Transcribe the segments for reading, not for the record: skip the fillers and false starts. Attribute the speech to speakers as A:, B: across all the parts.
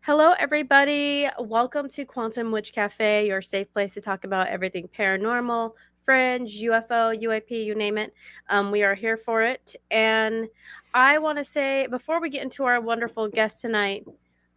A: Hello, everybody. Welcome to Quantum Witch Cafe, your safe place to talk about everything paranormal, fringe, UFO, UAP, you name it. We are here for it. And I want to say, before we get into our wonderful guest tonight,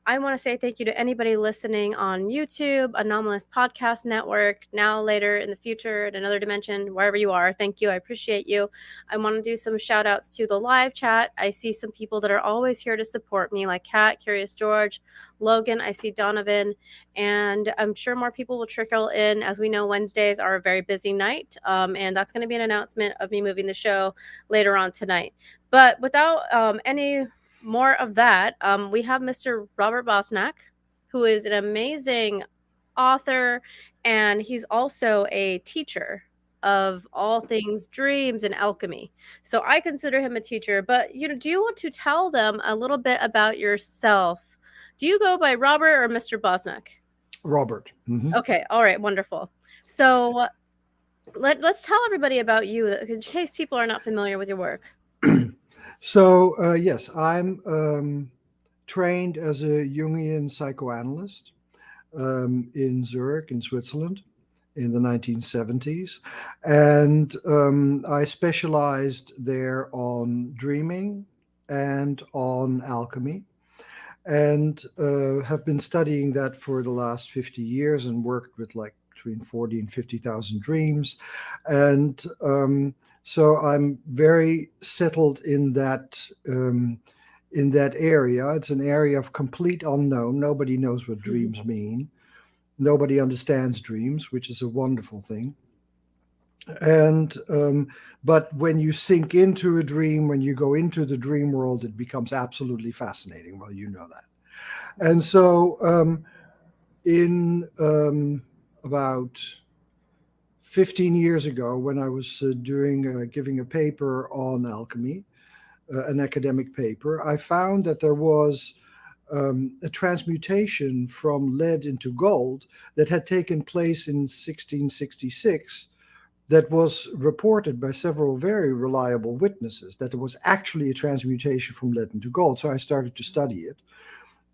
A: I want to say thank you to anybody listening on YouTube, Anomalous Podcast Network, now, later, in the future, in another dimension, wherever you are. Thank you. I appreciate you. I want to do some shout outs to the live chat. I see some people that are always here to support me, like Kat, Curious George, Logan. I see Donovan, and I'm sure more people will trickle in. As we know, Wednesdays are a very busy night, and that's going to be an announcement of me moving the show later on tonight. But without any more of that, we have Mr. Robert Bosnak, who is an amazing author, and he's also a teacher of all things dreams and alchemy. So I consider him a teacher. But do you want to tell them a little bit about yourself? Do you go by Robert or Mr. Bosnak?
B: Robert.
A: Okay, all right, wonderful. So let's tell everybody about you in case people are not familiar with your work.
B: So, yes, I'm trained as a Jungian psychoanalyst in Zurich, in Switzerland, in the 1970s. And I specialized there on dreaming and on alchemy, and have been studying that for the last 50 years and worked with like between 40 and 50,000 dreams. And so I'm very settled in that area. It's an area of complete unknown. Nobody knows what dreams mean. Nobody understands dreams, which is a wonderful thing. And but when you sink into a dream, when you go into the dream world, it becomes absolutely fascinating. Well, you know that. And so in about 15 years ago, when I was giving a paper on alchemy, an academic paper, I found that there was a transmutation from lead into gold that had taken place in 1666, that was reported by several very reliable witnesses, that there was actually a transmutation from lead into gold. So I started to study it,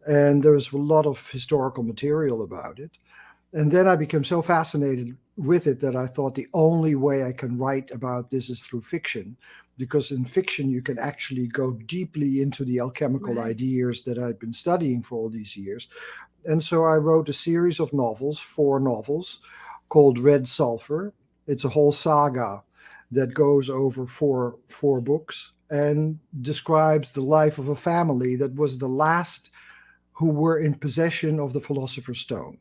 B: and there was a lot of historical material about it. And then I became so fascinated with it that I thought the only way I can write about this is through fiction, because in fiction you can actually go deeply into the alchemical
A: Right.
B: ideas that I'd been studying for all these years. And so I wrote a series of novels, 4 novels, called Red Sulphur. It's a whole saga that goes over four books and describes the life of a family that was the last who were in possession of the Philosopher's Stone.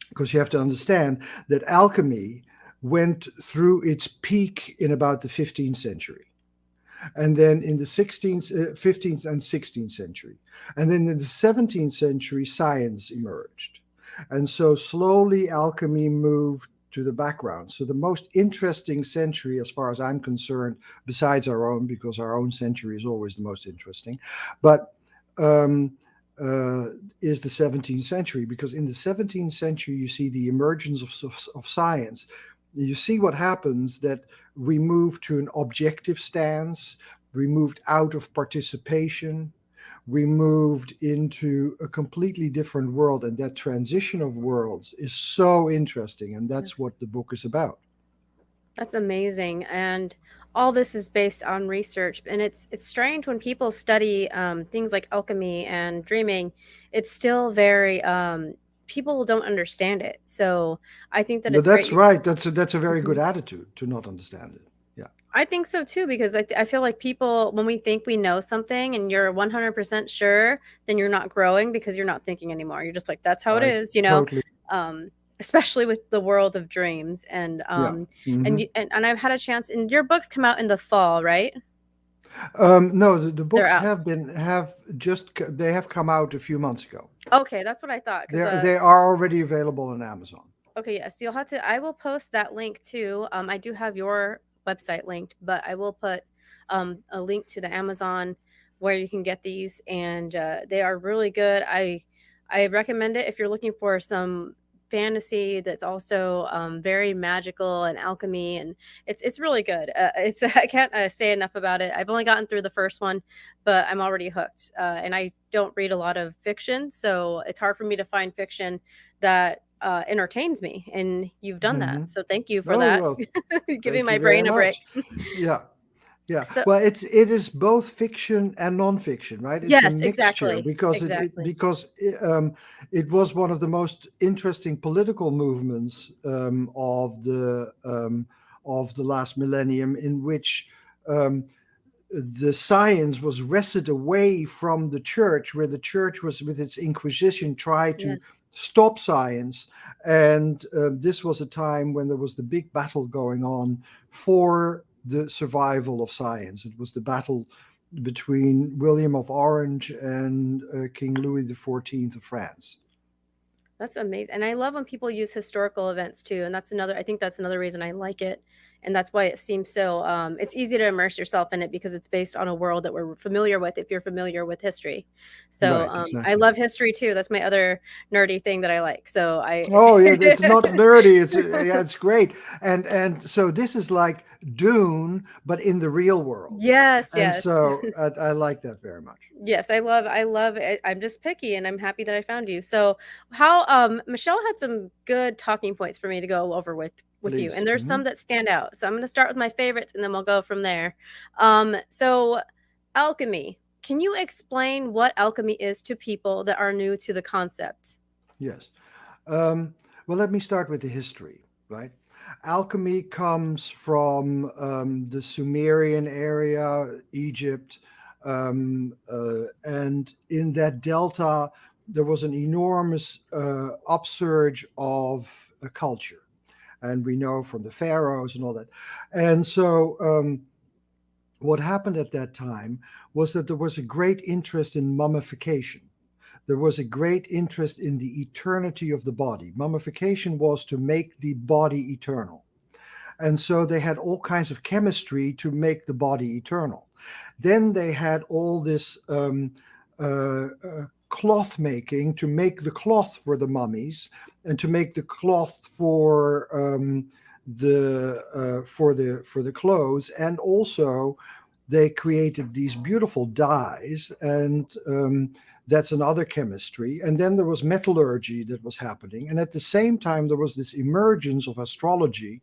B: Because you have to understand that alchemy went through its peak in about the 15th century. And then in the 16th, 15th, and 16th century. And then in the 17th century, science emerged. And so slowly alchemy moved to the background. So the most interesting century, as far as I'm concerned, besides our own, because our own century is always the most interesting, but um, is the 17th century, because in the 17th century you see the emergence of science. You see what happens, that we move to an objective stance, we moved out of participation, we moved into a completely different world, and that transition of worlds is so interesting, and that's
A: Yes.
B: what the book is about.
A: That's amazing, and all this is based on research. And it's strange when people study things like alchemy and dreaming. It's still very people don't understand it. So I think that
B: But
A: it's
B: that's
A: great.
B: right, that's a very good
A: Mhm.
B: attitude, to not understand it. Yeah.
A: I think so too, because I feel like people, when we think we know something and you're 100% sure, then you're not growing because you're not thinking anymore. You're just like, that's how it
B: I
A: is, you know?
B: totally.
A: Um, Especially with the world of dreams. And
B: Yeah.
A: and I've had a chance, and your books come out in the fall, right?
B: No, the
A: They're
B: books
A: out.
B: they have come out a few months ago.
A: Okay, that's what I thought. Because
B: They are already available on Amazon.
A: okay, yes, you'll have to. I will post that link too. I do have your website linked, but I will put a link to the Amazon where you can get these, and they are really good. I recommend it if you're looking for some fantasy that's also very magical and alchemy, and it's really good. It's I can't say enough about it. I've only gotten through the first one, but I'm already hooked. And I don't read a lot of fiction, so it's hard for me to find fiction that entertains me. And you've done that,
B: Hmm.
A: so thank you for
B: Oh
A: that,
B: well,
A: giving
B: thank you
A: my
B: very
A: brain a break.
B: much. Yeah. Yeah,
A: So
B: well, it is both fiction and nonfiction, right? It's a
A: yes,
B: mixture
A: exactly,
B: because
A: exactly.
B: it was one of the most interesting political movements of the last millennium, in which um, the science was wrested away from the church, where the church was, with its Inquisition, tried to
A: Yes.
B: stop science. And this was a time when there was the big battle going on for the survival of science. It was the battle between William of Orange and King Louis XIV of France.
A: That's amazing, and I love when people use historical events too, and that's another I think that's another reason I like it, and that's why it seems so, it's easy to immerse yourself in it because it's based on a world that we're familiar with if you're familiar with history. So,
B: Right,
A: I
B: exactly.
A: love history too, that's my other nerdy thing that I like, so I
B: Oh yeah, it's not nerdy. It's yeah, it's great. And so this is like Dune, but in the real world.
A: Yes,
B: And
A: yes.
B: so I like that very much.
A: Yes, I love it. I'm just picky and I'm happy that I found you. So, how Michelle had some good talking points for me to go over with you.
B: Please.
A: And there's
B: Hmm.
A: some that stand out. So, I'm going to start with my favorites and then we'll go from there. So alchemy. Can you explain what alchemy is to people that are new to the concept?
B: Yes. Um, well, let me start with the history, right? Alchemy comes from the Sumerian area, Egypt, and in that delta, there was an enormous upsurge of a culture. And we know from the pharaohs and all that. And so, what happened at that time was that there was a great interest in mummification. There was a great interest in the eternity of the body. Mummification was to make the body eternal. And so they had all kinds of chemistry to make the body eternal. Then they had all this cloth making to make the cloth for the mummies and to make the cloth for the clothes, and also they created these beautiful dyes, and that's another chemistry. And then there was metallurgy that was happening, and at the same time there was this emergence of astrology,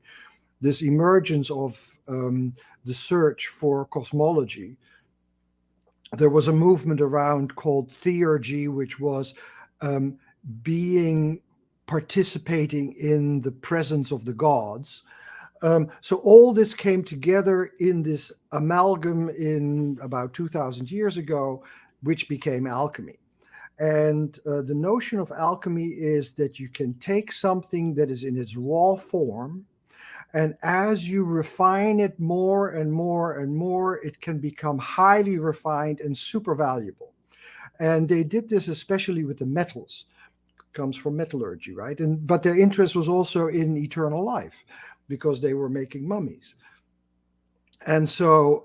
B: this emergence of the search for cosmology. There was a movement around called theurgy, which was um, being participating in the presence of the gods. So all this came together in this amalgam in about 2,000 years ago, which became alchemy. And the notion of alchemy is that you can take something that is in its raw form, and as you refine it more and more and more, it can become highly refined and super valuable. And they did this especially with the metals. Comes from metallurgy, right? And but their interest was also in eternal life because they were making mummies. And so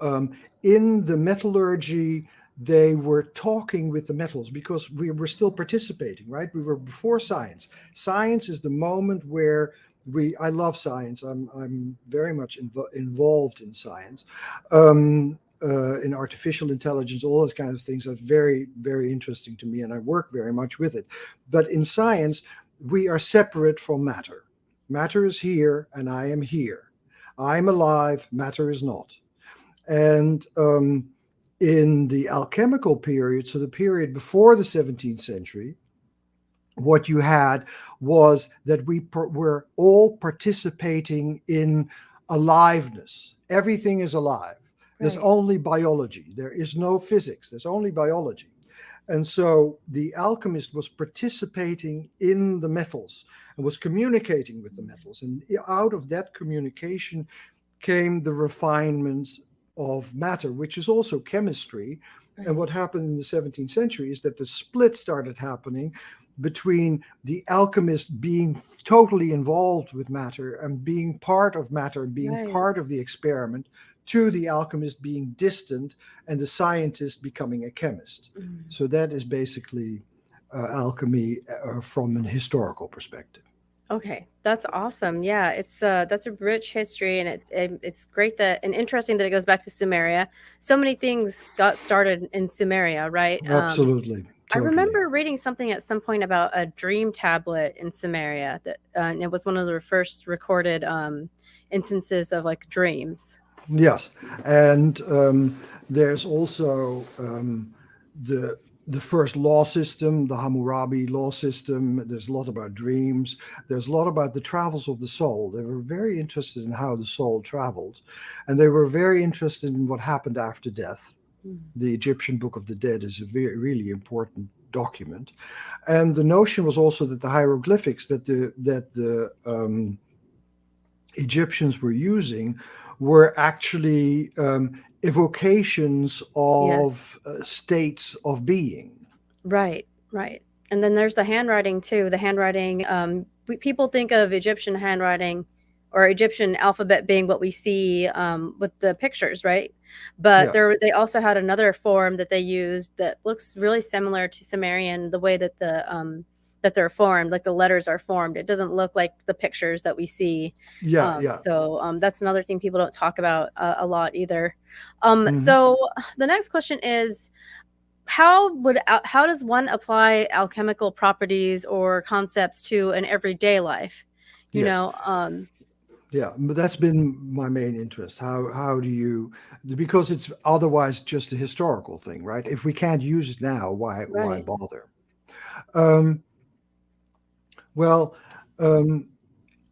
B: in the metallurgy, they were talking with the metals because we were still participating, right? We were before science. Science is the moment where I love science. I'm very much involved in science, in artificial intelligence, all those kinds of things are very, very interesting to me, and I work very much with it. But in science, we are separate from matter. Matter is here, and I am here. I'm alive, matter is not. And in the alchemical period, so the period before the 17th century, what you had was that were all participating in aliveness. Everything is alive. There's
A: Right.
B: only biology. There is no physics. There's only biology. And so the alchemist was participating in the metals and was communicating with the metals. And out of that communication came the refinements of matter, which is also chemistry. And
A: Right.
B: what happened in the 17th century is that the split started happening between the alchemist being totally involved with matter and being part of matter and being
A: Right.
B: part of the experiment, to the alchemist being distant and the scientist becoming a chemist.
A: Mm.
B: So that is basically alchemy from an historical perspective.
A: Okay, that's awesome. Yeah, that's a rich history, and it's great that and interesting that it goes back to Sumeria. So many things got started in Sumeria, right?
B: Absolutely,
A: I
B: totally.
A: remember reading something at some point about a dream tablet in Sumeria that, and it was one of the first recorded instances of like dreams.
B: Yes, and there's also the the first law system, the Hammurabi law system. There's a lot about dreams. There's a lot about the travels of the soul. They were very interested in how the soul traveled, and they were very interested in what happened after death.
A: Mm.
B: The Egyptian Book of the Dead is a very, really important document, and the notion was also that the hieroglyphics that the Egyptians were using were actually evocations
A: Yes.
B: of states of being.
A: Right, right. And then there's the handwriting too. The handwriting, people think of Egyptian handwriting or Egyptian alphabet being what we see with the pictures, right? But
B: Yeah,
A: they also had another form that they used that looks really similar to Sumerian, the way that they're formed, like the letters are formed. It doesn't look like the pictures that we see.
B: yeah, yeah.
A: That's another thing people don't talk about a lot either.
B: Hmm.
A: So the next question is how does one apply alchemical properties or concepts to an everyday life? You
B: Yes,
A: know,
B: yeah. But that's been my main interest. How do you? Because it's otherwise just a historical thing, right? If we can't use it now, why
A: right,
B: bother? Um, well, um,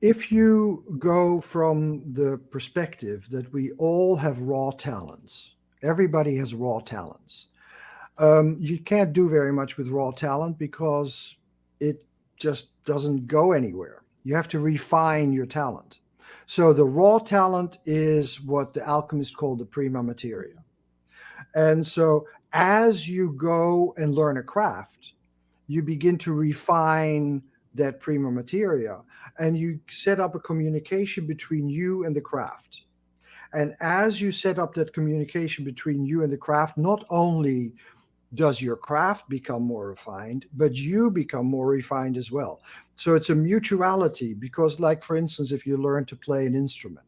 B: if you go from the perspective that we all have raw talents, everybody has raw talents. You can't do very much with raw talent because it just doesn't go anywhere. You have to refine your talent. So the raw talent is what the alchemists call the prima materia. And so as you go and learn a craft, you begin to refine that prima materia and you set up a communication between you and the craft. And as you set up that communication between you and the craft, not only does your craft become more refined, but you become more refined as well. So it's a mutuality because, like, for instance, if you learn to play an instrument,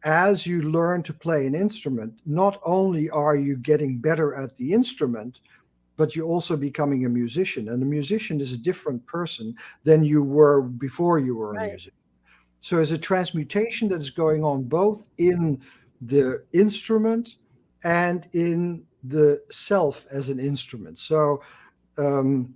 B: as you learn to play an instrument, not only are you getting better at the instrument, but you're also becoming a musician. And a musician is a different person than you were before you were a
A: right,
B: musician. So there's a transmutation that's going on both in the instrument and in the self as an instrument. Um,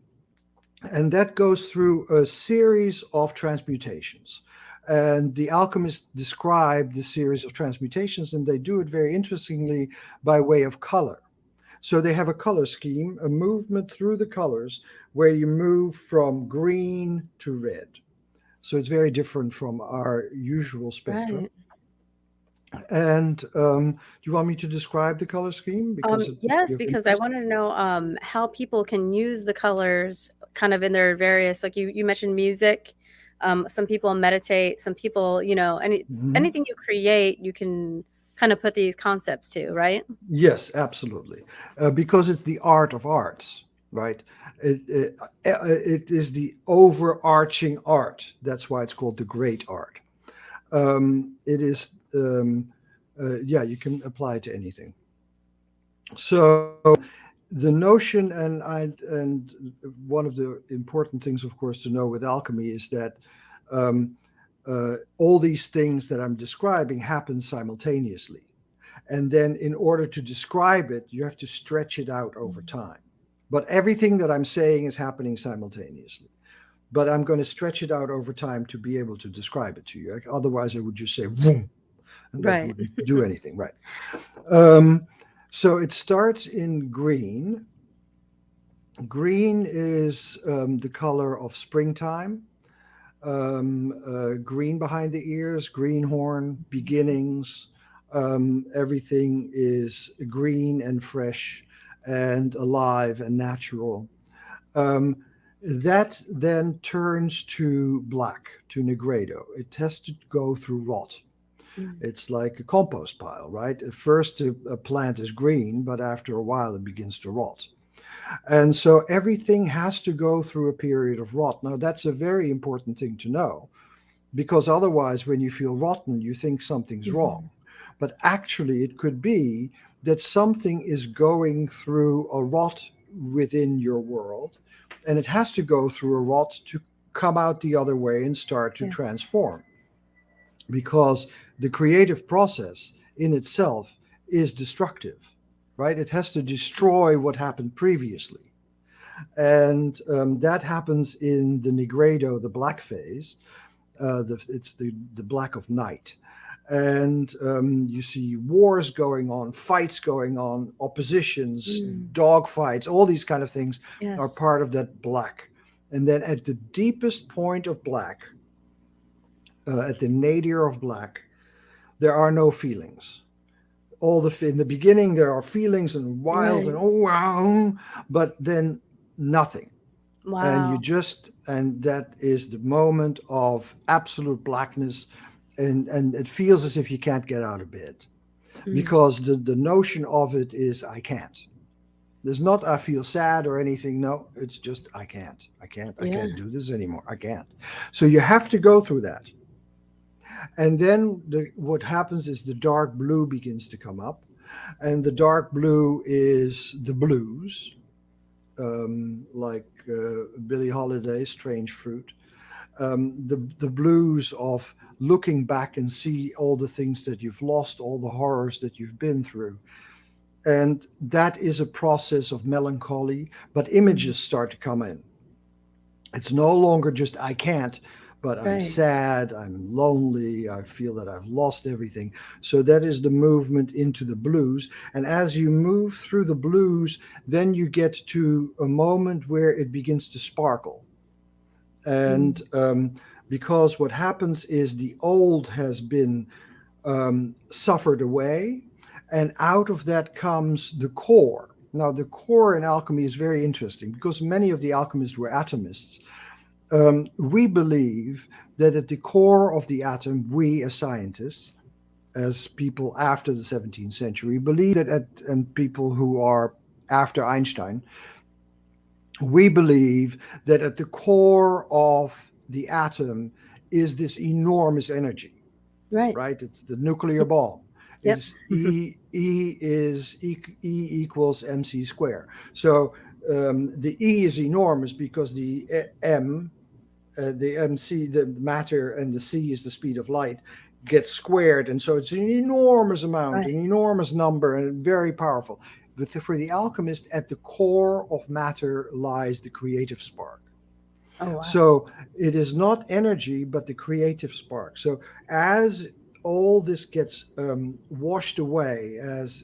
B: and that goes through a series of transmutations. And the alchemists describe the series of transmutations, and they do it very interestingly by way of color. So they have a color scheme, a movement through the colors where you move from green to red. So it's very different from our usual spectrum.
A: right.
B: And do you want me to describe the color scheme because it would be
A: Yes,
B: of
A: because I
B: interest?
A: want to know how people can use the colors kind of in their various, like you mentioned music. Some people meditate, some people,
B: Mhm.
A: anything you create, you can kind of put these concepts to, right?
B: Yes, absolutely. Because it's the art of arts, right? It is the overarching art. That's why it's called the great art. It is, yeah, you can apply it to anything. So the notion, and one of the important things, of course, to know with alchemy is that um, all these things that I'm describing happen simultaneously. And then, in order to describe it, you have to stretch it out over
A: Mm.
B: time. But everything that I'm saying is happening simultaneously. But I'm going to stretch it out over time to be able to describe it to you. Otherwise, I would just say, boom, and that
A: Right.
B: wouldn't do anything, right? Um, so it starts in green. Green is the color of springtime. Green behind the ears, greenhorn, beginnings. Everything is green and fresh and alive and natural. Um, that then turns to black, to negredo. It has to go through rot.
A: Mm.
B: It's like a compost pile, right? At first, a plant is green, but after a while, it begins to rot. And so everything has to go through a period of rot. Now, that's a very important thing to know, because otherwise, when you feel rotten, you think something's wrong.
A: Mhm.
B: But actually, it could be that something is going through a rot within your world, and it has to go through a rot to come out the other way and start to
A: Yes.
B: transform. Because the creative process in itself is destructive, right? It has to destroy what happened previously. And that happens in the Nigredo, the black phase. It's the black of night. And you see wars going on, fights going on, oppositions,
A: Mm.
B: dog fights, all these kind of things are
A: Yes.
B: part of that black. And then at the deepest point of black, at the nadir of black, there are no feelings. In the beginning there are feelings and wild and
A: Right.
B: oh wow, but then nothing. And you
A: Wow.
B: just and that is the moment of absolute blackness, and it feels as if you can't get out of bed,
A: Mm.
B: because the notion of it is I can't. There's not I feel sad or anything. No, it's just I
A: Yeah.
B: can't do this anymore. I can't. So you have to go through that. And then what happens is the dark blue begins to come up, and the dark blue is the blues, like Billie Holiday's Strange Fruit. The blues of looking back and see all the things that you've lost, all the horrors that you've been through. And that is a process of melancholy, but
A: Mm.
B: images start to come in. It's no longer just I can't, but I'm
A: Right.
B: sad, I'm lonely, I feel that I've lost everything. So that is the movement into the blues. And as you move through the blues, then you get to a moment where it begins to sparkle. And
A: Mm.
B: because what happens is the old has been suffered away, and out of that comes the core. Now, the core in alchemy is very interesting because many of the alchemists were atomists. We believe that at the core of the atom, we as scientists, as people after the 17th century, believe and people who are after Einstein, we believe that at the core of the atom is this enormous energy,
A: Right.
B: right? It's the nuclear bomb.
A: Yep.
B: It's E equals mc square. So the E is enormous because the mc, the matter, and the c is the speed of light, gets squared, and so it's an enormous amount,
A: Right.
B: an enormous number, and very powerful. But for the alchemist, at the core of matter lies the creative spark.
A: Oh, wow.
B: So it is not energy, but the creative spark. So as all this gets washed away, as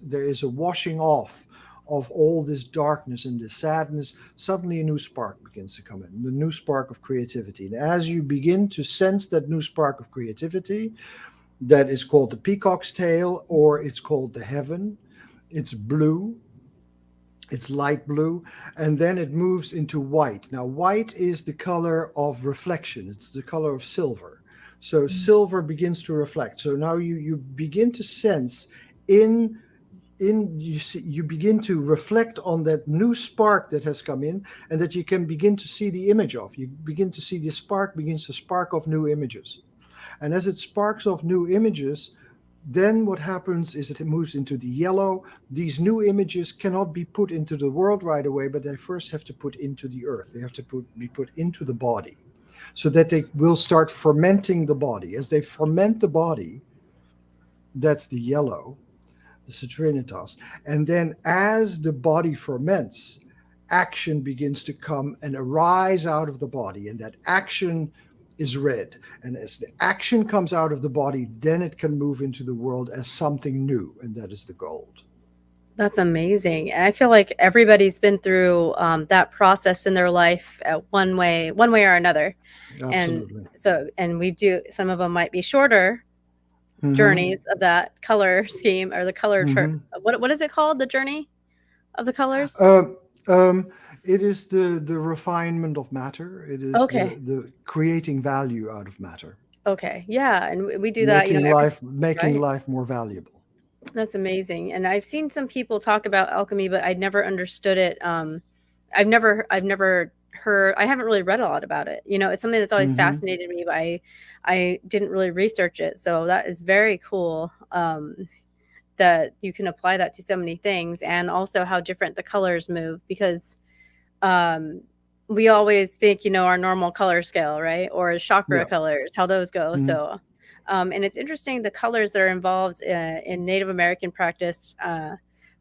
B: there is a washing off of all this darkness and this sadness, suddenly a new spark begins to come in, the new spark of creativity. And as you begin to sense that new spark of creativity, that is called the peacock's tail, or it's called the heaven. It's blue, it's light blue, and then it moves into white. Now, white is the color of reflection, it's the color of silver. So,
A: Mm.
B: silver begins to reflect. So now you begin to sense in you begin to reflect on that new spark that has come in, and that you can begin to see the image of. You begin to see the spark begins to spark off new images, and as it sparks off new images, then what happens is that it moves into the yellow. These new images cannot be put into the world right away, but they first have to put into the earth. They have to be put into the body, so that they will start fermenting the body. As they ferment the body, that's the yellow, the citrinitas. And then as the body ferments, action begins to come and arise out of the body. And that action is red. And as the action comes out of the body, then it can move into the world as something new. And that is the gold.
A: That's amazing. And I feel like everybody's been through that process in their life one way or another. And
B: Absolutely.
A: so, and we do, some of them might be shorter
B: Mm-hmm.
A: journeys of that color scheme or the color
B: Mm-hmm.
A: what is it called? The journey of the colors?
B: Uh, um, it is the refinement of matter. It is
A: Okay.
B: the creating value out of matter,
A: Okay. Yeah. And we do that, every,
B: making
A: right?
B: life more valuable.
A: That's amazing, and I've seen some people talk about alchemy, but I'd never understood it. I've never heard. I haven't really read a lot about it. It's something that's always
B: Hmm.
A: fascinated me, but I didn't really research it. So that is very cool. That you can apply that to so many things, and also how different the colors move, because um, we always think, our normal color scale, right? Or chakra
B: Yeah.
A: colors, how those go.
B: Hmm.
A: So, and it's interesting the colors that are involved in Native American practice.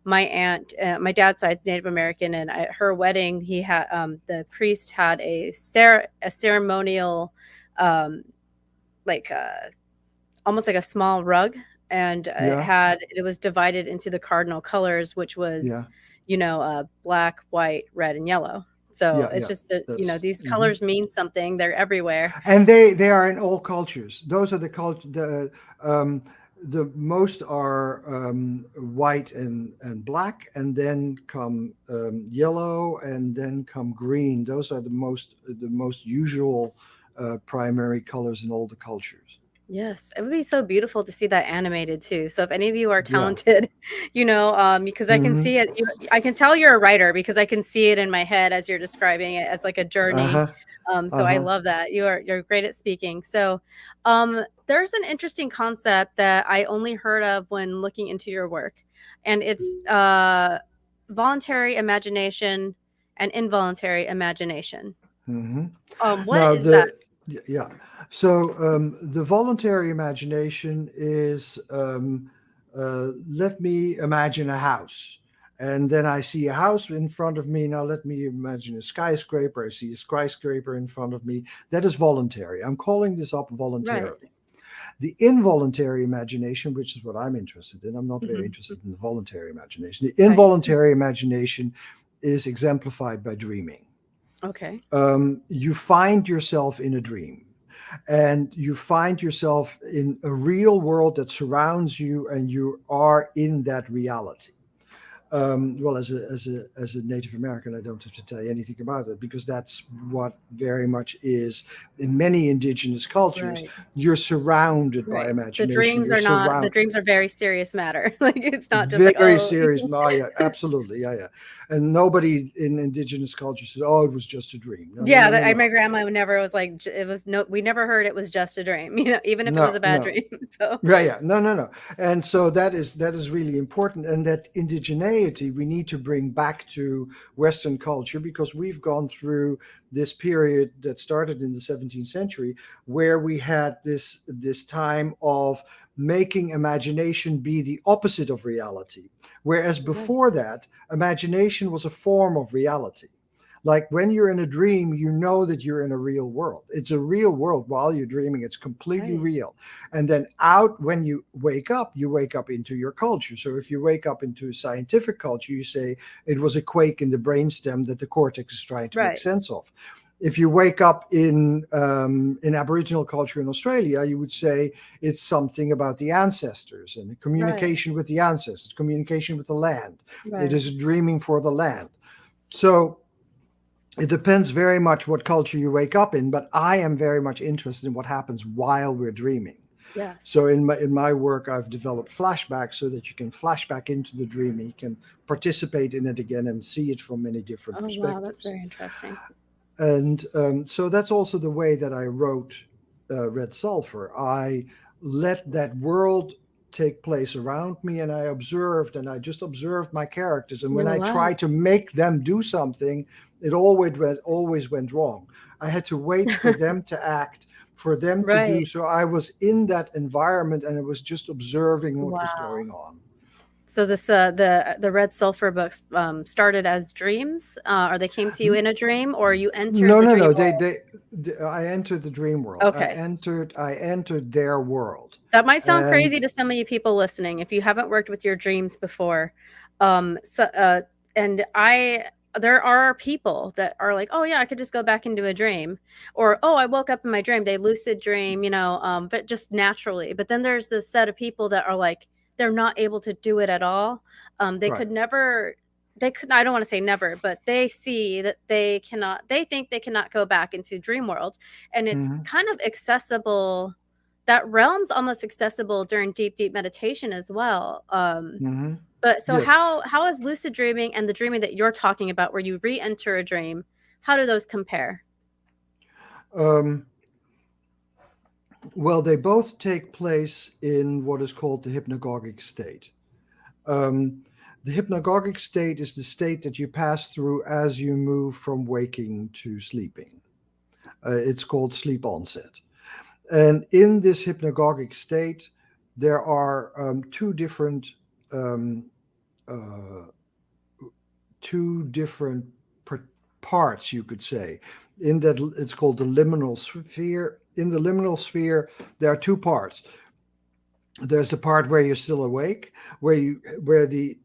A: My aunt, my dad's side's Native American, and at her wedding, he had the priest had a ceremonial, um, like almost like a small rug, and
B: Yeah.
A: it was divided into the cardinal colors, which was,
B: Yeah.
A: black, white, red, and yellow. So
B: Yeah.
A: it's
B: Yeah.
A: just that,
B: That's.
A: these
B: Mhm.
A: colors mean something. They're everywhere.
B: And they are in all cultures. Those are the culture. The most are white and black, and then come yellow, and then come green. Those are the most usual primary colors in all the cultures.
A: Yes, it would be so beautiful to see that animated too. So if any of you are
B: Yeah.
A: talented, because I can
B: Hmm.
A: see it, I can tell you're a writer because I can see it in my head as you're describing it as like a
B: Uh
A: journey.
B: huh.
A: So
B: Uh
A: I
B: huh.
A: love that. You're great at speaking. So there's an interesting concept that I only heard of when looking into your work, and it's voluntary imagination and involuntary imagination.
B: Hmm.
A: What
B: Now
A: is that?
B: yeah. So the voluntary imagination is let me imagine a house, and then I see a house in front of me. Now let me imagine a skyscraper. I see a skyscraper in front of me. That is voluntary. I'm calling this up
A: Right.
B: voluntarily. The involuntary imagination, which is what I'm interested in, I'm not very
A: Mhm.
B: interested in the voluntary imagination. The
A: Okay.
B: involuntary imagination is exemplified by dreaming.
A: Okay.
B: You find yourself in a dream, and you find yourself in a real world that surrounds you, and you are in that reality. Well, as a Native American, I don't have to tell you anything about it, because that's what very much is in many indigenous cultures.
A: Right.
B: You're surrounded by
A: Right.
B: imagination. You're
A: The
B: surrounded.
A: dreams are very serious matter. Like, it's not just like,
B: Very
A: "Oh."
B: serious. Oh, yeah, absolutely. Yeah, yeah. And nobody in indigenous culture says, "Oh, it was just a dream." No, no,
A: Yeah,
B: no, no,
A: my
B: no,
A: grandma never was like, j it was no we never heard it was just a dream, even if it was
B: no,
A: a bad
B: no.
A: dream, so.
B: Yeah, yeah, no, no, no. And so that is really important, and that indigeneity we need to bring back to Western culture, because we've gone through this period that started in the 17th century, where we had this time of making imagination be the opposite of reality, whereas
A: Right,
B: before that, imagination was a form of reality. Like when you're in a dream, you know that you're in a real world. It's a real world while you're dreaming. It's completely
A: right,
B: real. And then out, when you wake up into your culture. So if you wake up into a scientific culture, you say it was a quake in the brainstem that the cortex is trying to make
A: right,
B: sense of. If you wake up in Aboriginal culture in Australia, you would say it's something about the ancestors and the
A: right,
B: communication with the ancestors, communication with the land. It
A: right.
B: is dreaming for the land. So it depends very much what culture you wake up in, but I am very much interested in what happens while we're dreaming.
A: Yes.
B: So in my work, I've developed flashbacks so that you can flash back into the dream, and you can participate in it again and see it from many different
A: Oh, wow, that's
B: perspectives.
A: very interesting.
B: And so that's also the way that I wrote Red Sulphur. I let that world take place around me, and I just observed my characters. And when
A: Oh,
B: I
A: wow.
B: tried to make them do something, it always went wrong. I had to wait for them to act, for them to
A: Right.
B: do so. I was in that environment, and I was just observing what was
A: Wow.
B: going on.
A: So the Red Sulphur books, started as dreams, or they came to you in a dream, or you entered
B: No,
A: the
B: no,
A: dream
B: no.
A: world?
B: I entered the dream world. I
A: Okay.
B: entered. I entered their world,
A: That might sound crazy
B: and
A: to some of you people listening if you haven't worked with your dreams before. So, and there are people that are like, oh yeah, I could just go back into a dream, or oh, I woke up in my dream. They lucid dream, but just naturally. But then there's this set of people that are like, they're not able to do it at all. They
B: right.
A: could never. They could. I don't want to say never, but they see that they cannot. They think they cannot go back into dream world, and it's
B: Hmm.
A: kind of accessible. that realm's almost accessible during deep meditation as well.
B: Hmm.
A: But so
B: Yes.
A: how is lucid dreaming and the dreaming that you're talking about, where you re-enter a dream, how do those compare?
B: Um, well, they both take place in what is called the hypnagogic state. Um, the hypnagogic state is the state that you pass through as you move from waking to sleeping. It's called sleep onset. And in this hypnagogic state, there are um, uh, two different parts, you could say. In that, it's called the liminal sphere. In the liminal sphere, there are two parts. There's the part where you're still awake, where the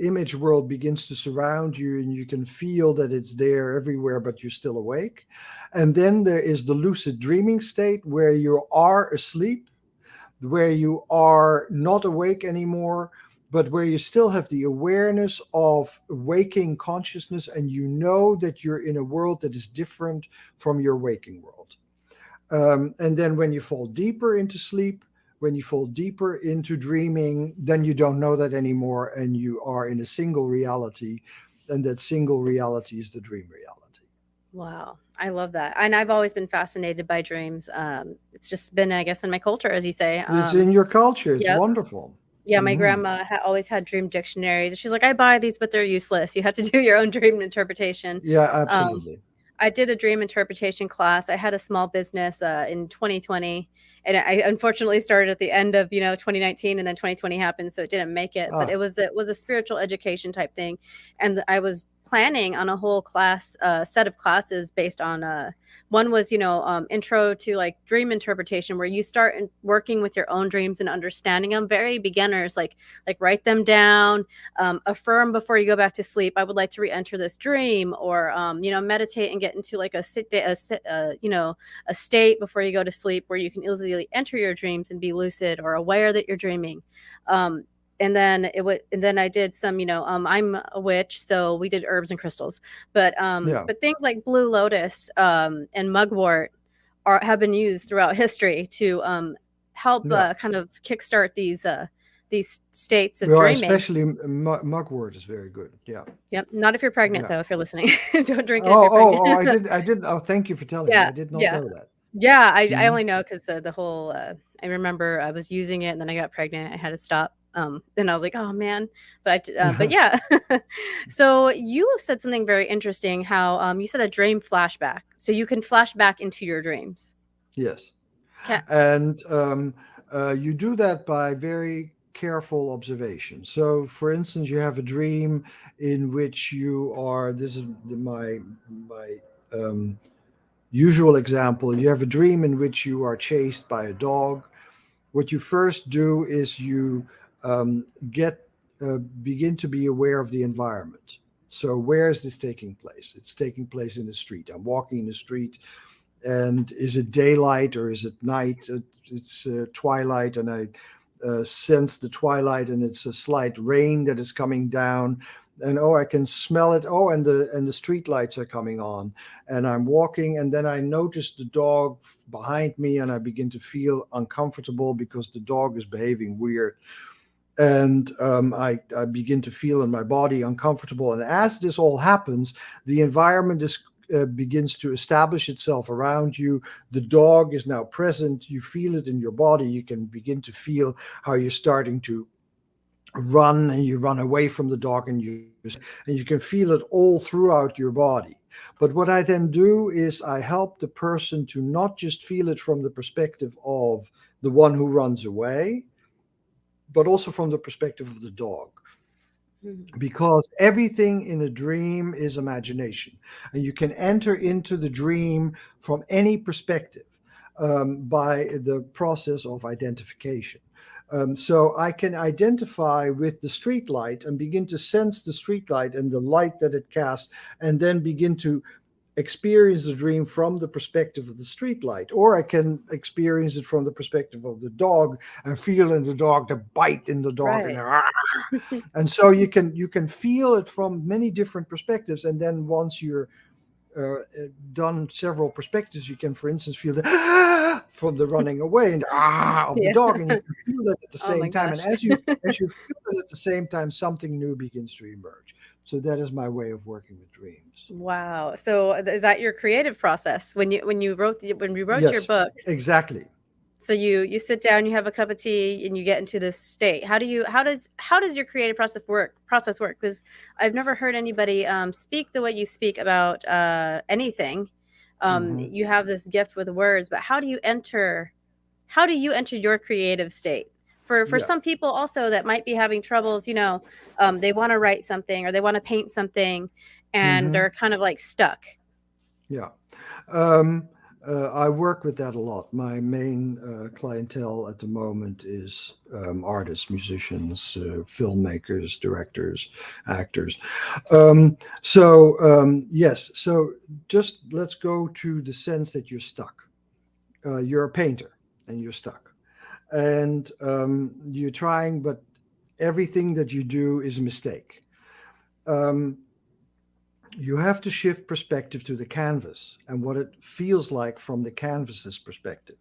B: image world begins to surround you, and you can feel that it's there everywhere, but you're still awake. And then there is the lucid dreaming state, where you are asleep, where you are not awake anymore, but where you still have the awareness of waking consciousness, and you know that you're in a world that is different from your waking world. And then when you fall deeper into sleep, when you fall deeper into dreaming, then you don't know that anymore, and you are in a single reality, and that single reality is the dream reality.
A: Wow, I love that, and I've always been fascinated by dreams. It's just been, I guess, in my culture, as you say.
B: It's in your culture. It's
A: Yep.
B: wonderful.
A: Yeah, my
B: Hmm.
A: grandma always had dream dictionaries. She's like, "I buy these, but they're useless. You have to do your own dream interpretation."
B: Yeah,
A: Um,
B: absolutely.
A: I did a dream interpretation class. I had a small business in 2020, and I unfortunately started at the end of 2019, and then 2020 happened, so it didn't make it. But
B: Ah,
A: it was a spiritual education type thing, and I was planning on a whole class set of classes based on one was intro to like dream interpretation, where you start working with your own dreams and understanding them. Very beginners, like write them down, affirm before you go back to sleep, I would like to re-enter this dream, or meditate and get into like a state before you go to sleep, where you can easily enter your dreams and be lucid or aware that you're dreaming. um, and then I did some, I'm a witch, so we did herbs and crystals,
B: yeah.
A: but things like blue lotus and mugwort have been used throughout history to help
B: Yeah.
A: kind of kickstart these states of
B: Well,
A: dreaming.
B: especially mugwort is very good. Yeah.
A: Yep, not if you're pregnant
B: Yeah.
A: though, if you're listening. Don't drink it if
B: Oh,
A: you're
B: oh,
A: pregnant.
B: oh, I didn't, I didn't. Oh, thank you for telling me.
A: Yeah,
B: I did not
A: yeah.
B: know that.
A: Yeah, I
B: Hmm.
A: only know because the whole, I remember I was using it and then I got pregnant, I had to stop, and I was like, "Oh, man," but yeah. So, you said something very interesting, how, you said a dream flashback, so you can flash back into your dreams.
B: Yes.
A: Ca
B: And you do that by very careful observation. So, for instance, you have a dream in which you are, this is my um, usual example. You have a dream in which you are chased by a dog. What you first do is you um, get begin to be aware of the environment. So where is this taking place? It's taking place in the street. I'm walking in the street, and is it daylight or is it night? It's twilight, and I sense the twilight, and it's a slight rain that is coming down, and oh, I can smell it. Oh, and the street lights are coming on, and I'm walking, and then I notice the dog behind me, and I begin to feel uncomfortable because the dog is behaving weird, and I begin to feel in my body uncomfortable. And as this all happens, the environment begins to establish itself around you. The dog is now present. You feel it in your body. You can begin to feel how you're starting to run, and you run away from the dog, and you can feel it all throughout your body. But what I then do is I help the person to not just feel it from the perspective of the one who runs away, but also from the perspective of the dog,
A: Mhm.
B: because everything in a dream is imagination, and you can enter into the dream from any perspective by the process of identification. So I can identify with the street light and begin to sense the street light and the light that it casts, and then begin to experience the dream from the perspective of the street light, or I can experience it from the perspective of the dog and feel in the dog, the bite in the dog,
A: Right.
B: and so you can feel it from many different perspectives. And then once you're done several perspectives, you can, for instance, feel the from the running away and of the
A: Yeah.
B: dog, and you can feel that at the
A: Oh my
B: same time. And
A: gosh.
B: as you feel it at the same time, something new begins to emerge. So that is my way of working with dreams.
A: Wow. So is that your creative process when you wrote your
B: Yes,
A: books?
B: exactly.
A: So you sit down, you have a cup of tea, and you get into this state. How does your creative process work? Because I've never heard anybody speak the way you speak about anything.
B: Hmm.
A: You have this gift with words, but how do you enter your creative state? For
B: Yeah.
A: some people also that might be having troubles, they want to write something or they want to paint something, and
B: Hmm.
A: they're kind of like stuck.
B: Yeah. Um, I work with that a lot. My main clientele at the moment is artists, musicians, filmmakers, directors, actors. Yes, so just let's go to the sense that you're stuck. You're a painter and you're stuck. And you're trying, but everything that you do is a mistake. Um, you have to shift perspective to the canvas and what it feels like from the canvas's perspective,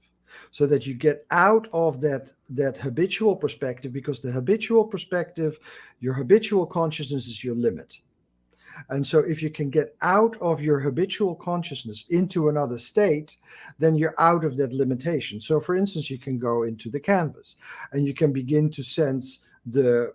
B: so that you get out of that habitual perspective, because the habitual perspective, your habitual consciousness is your limit. And so if you can get out of your habitual consciousness into another state, then you're out of that limitation. So for instance, you can go into the canvas and you can begin to sense the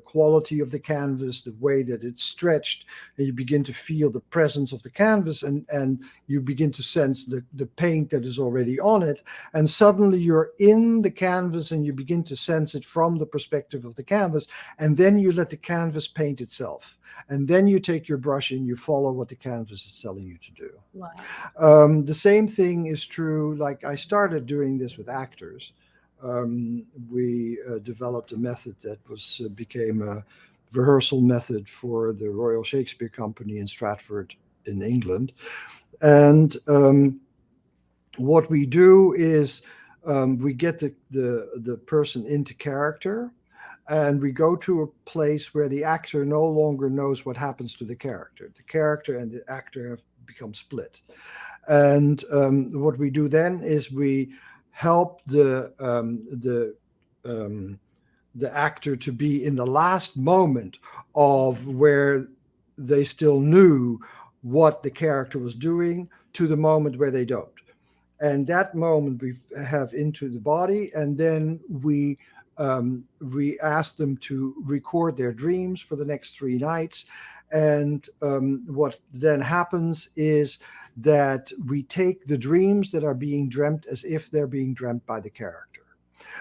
B: quality of the canvas, the way that it's stretched, and you begin to feel the presence of the canvas, and you begin to sense the paint that is already on it. And suddenly you're in the canvas and you begin to sense it from the perspective of the canvas. And then you let the canvas paint itself. And then you take your brush and you follow what the canvas is telling you to do.
A: Wow.
B: The same thing is true. Like, I started doing this with actors. We developed a method that became a rehearsal method for the Royal Shakespeare Company in Stratford in England. And what we do is we get the person into character, and we go to a place where the actor no longer knows what happens to the character. The character and the actor have become split. And what we do then is we help um, the actor to be in the last moment of where they still knew what the character was doing, to the moment where they don't. And that moment we have into the body, and then we ask them to record their dreams for the next 3 nights. And what then happens is that we take the dreams that are being dreamt as if they're being dreamt by the character.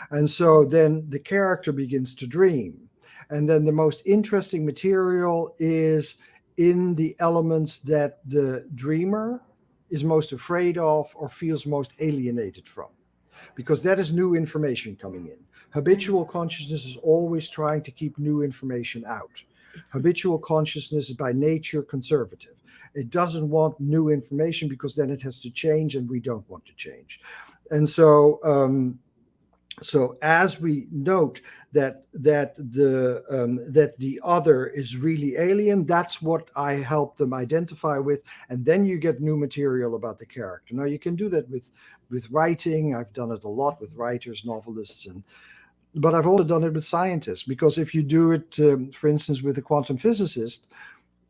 B: And so then the character begins to dream. And then the most interesting material is in the elements that the dreamer is most afraid of or feels most alienated from, because that is new information coming in. Habitual consciousness is always trying to keep new information out. Habitual consciousness is by nature conservative. It doesn't want new information because then it has to change, and we don't want to change. And so as we note that the other is really alien, that's what I help them identify with, and then you get new material about the character. Now you can do that with writing. I've done it a lot with writers, novelists, and but I've also done it with scientists, because if you do it, for instance, with a quantum physicist,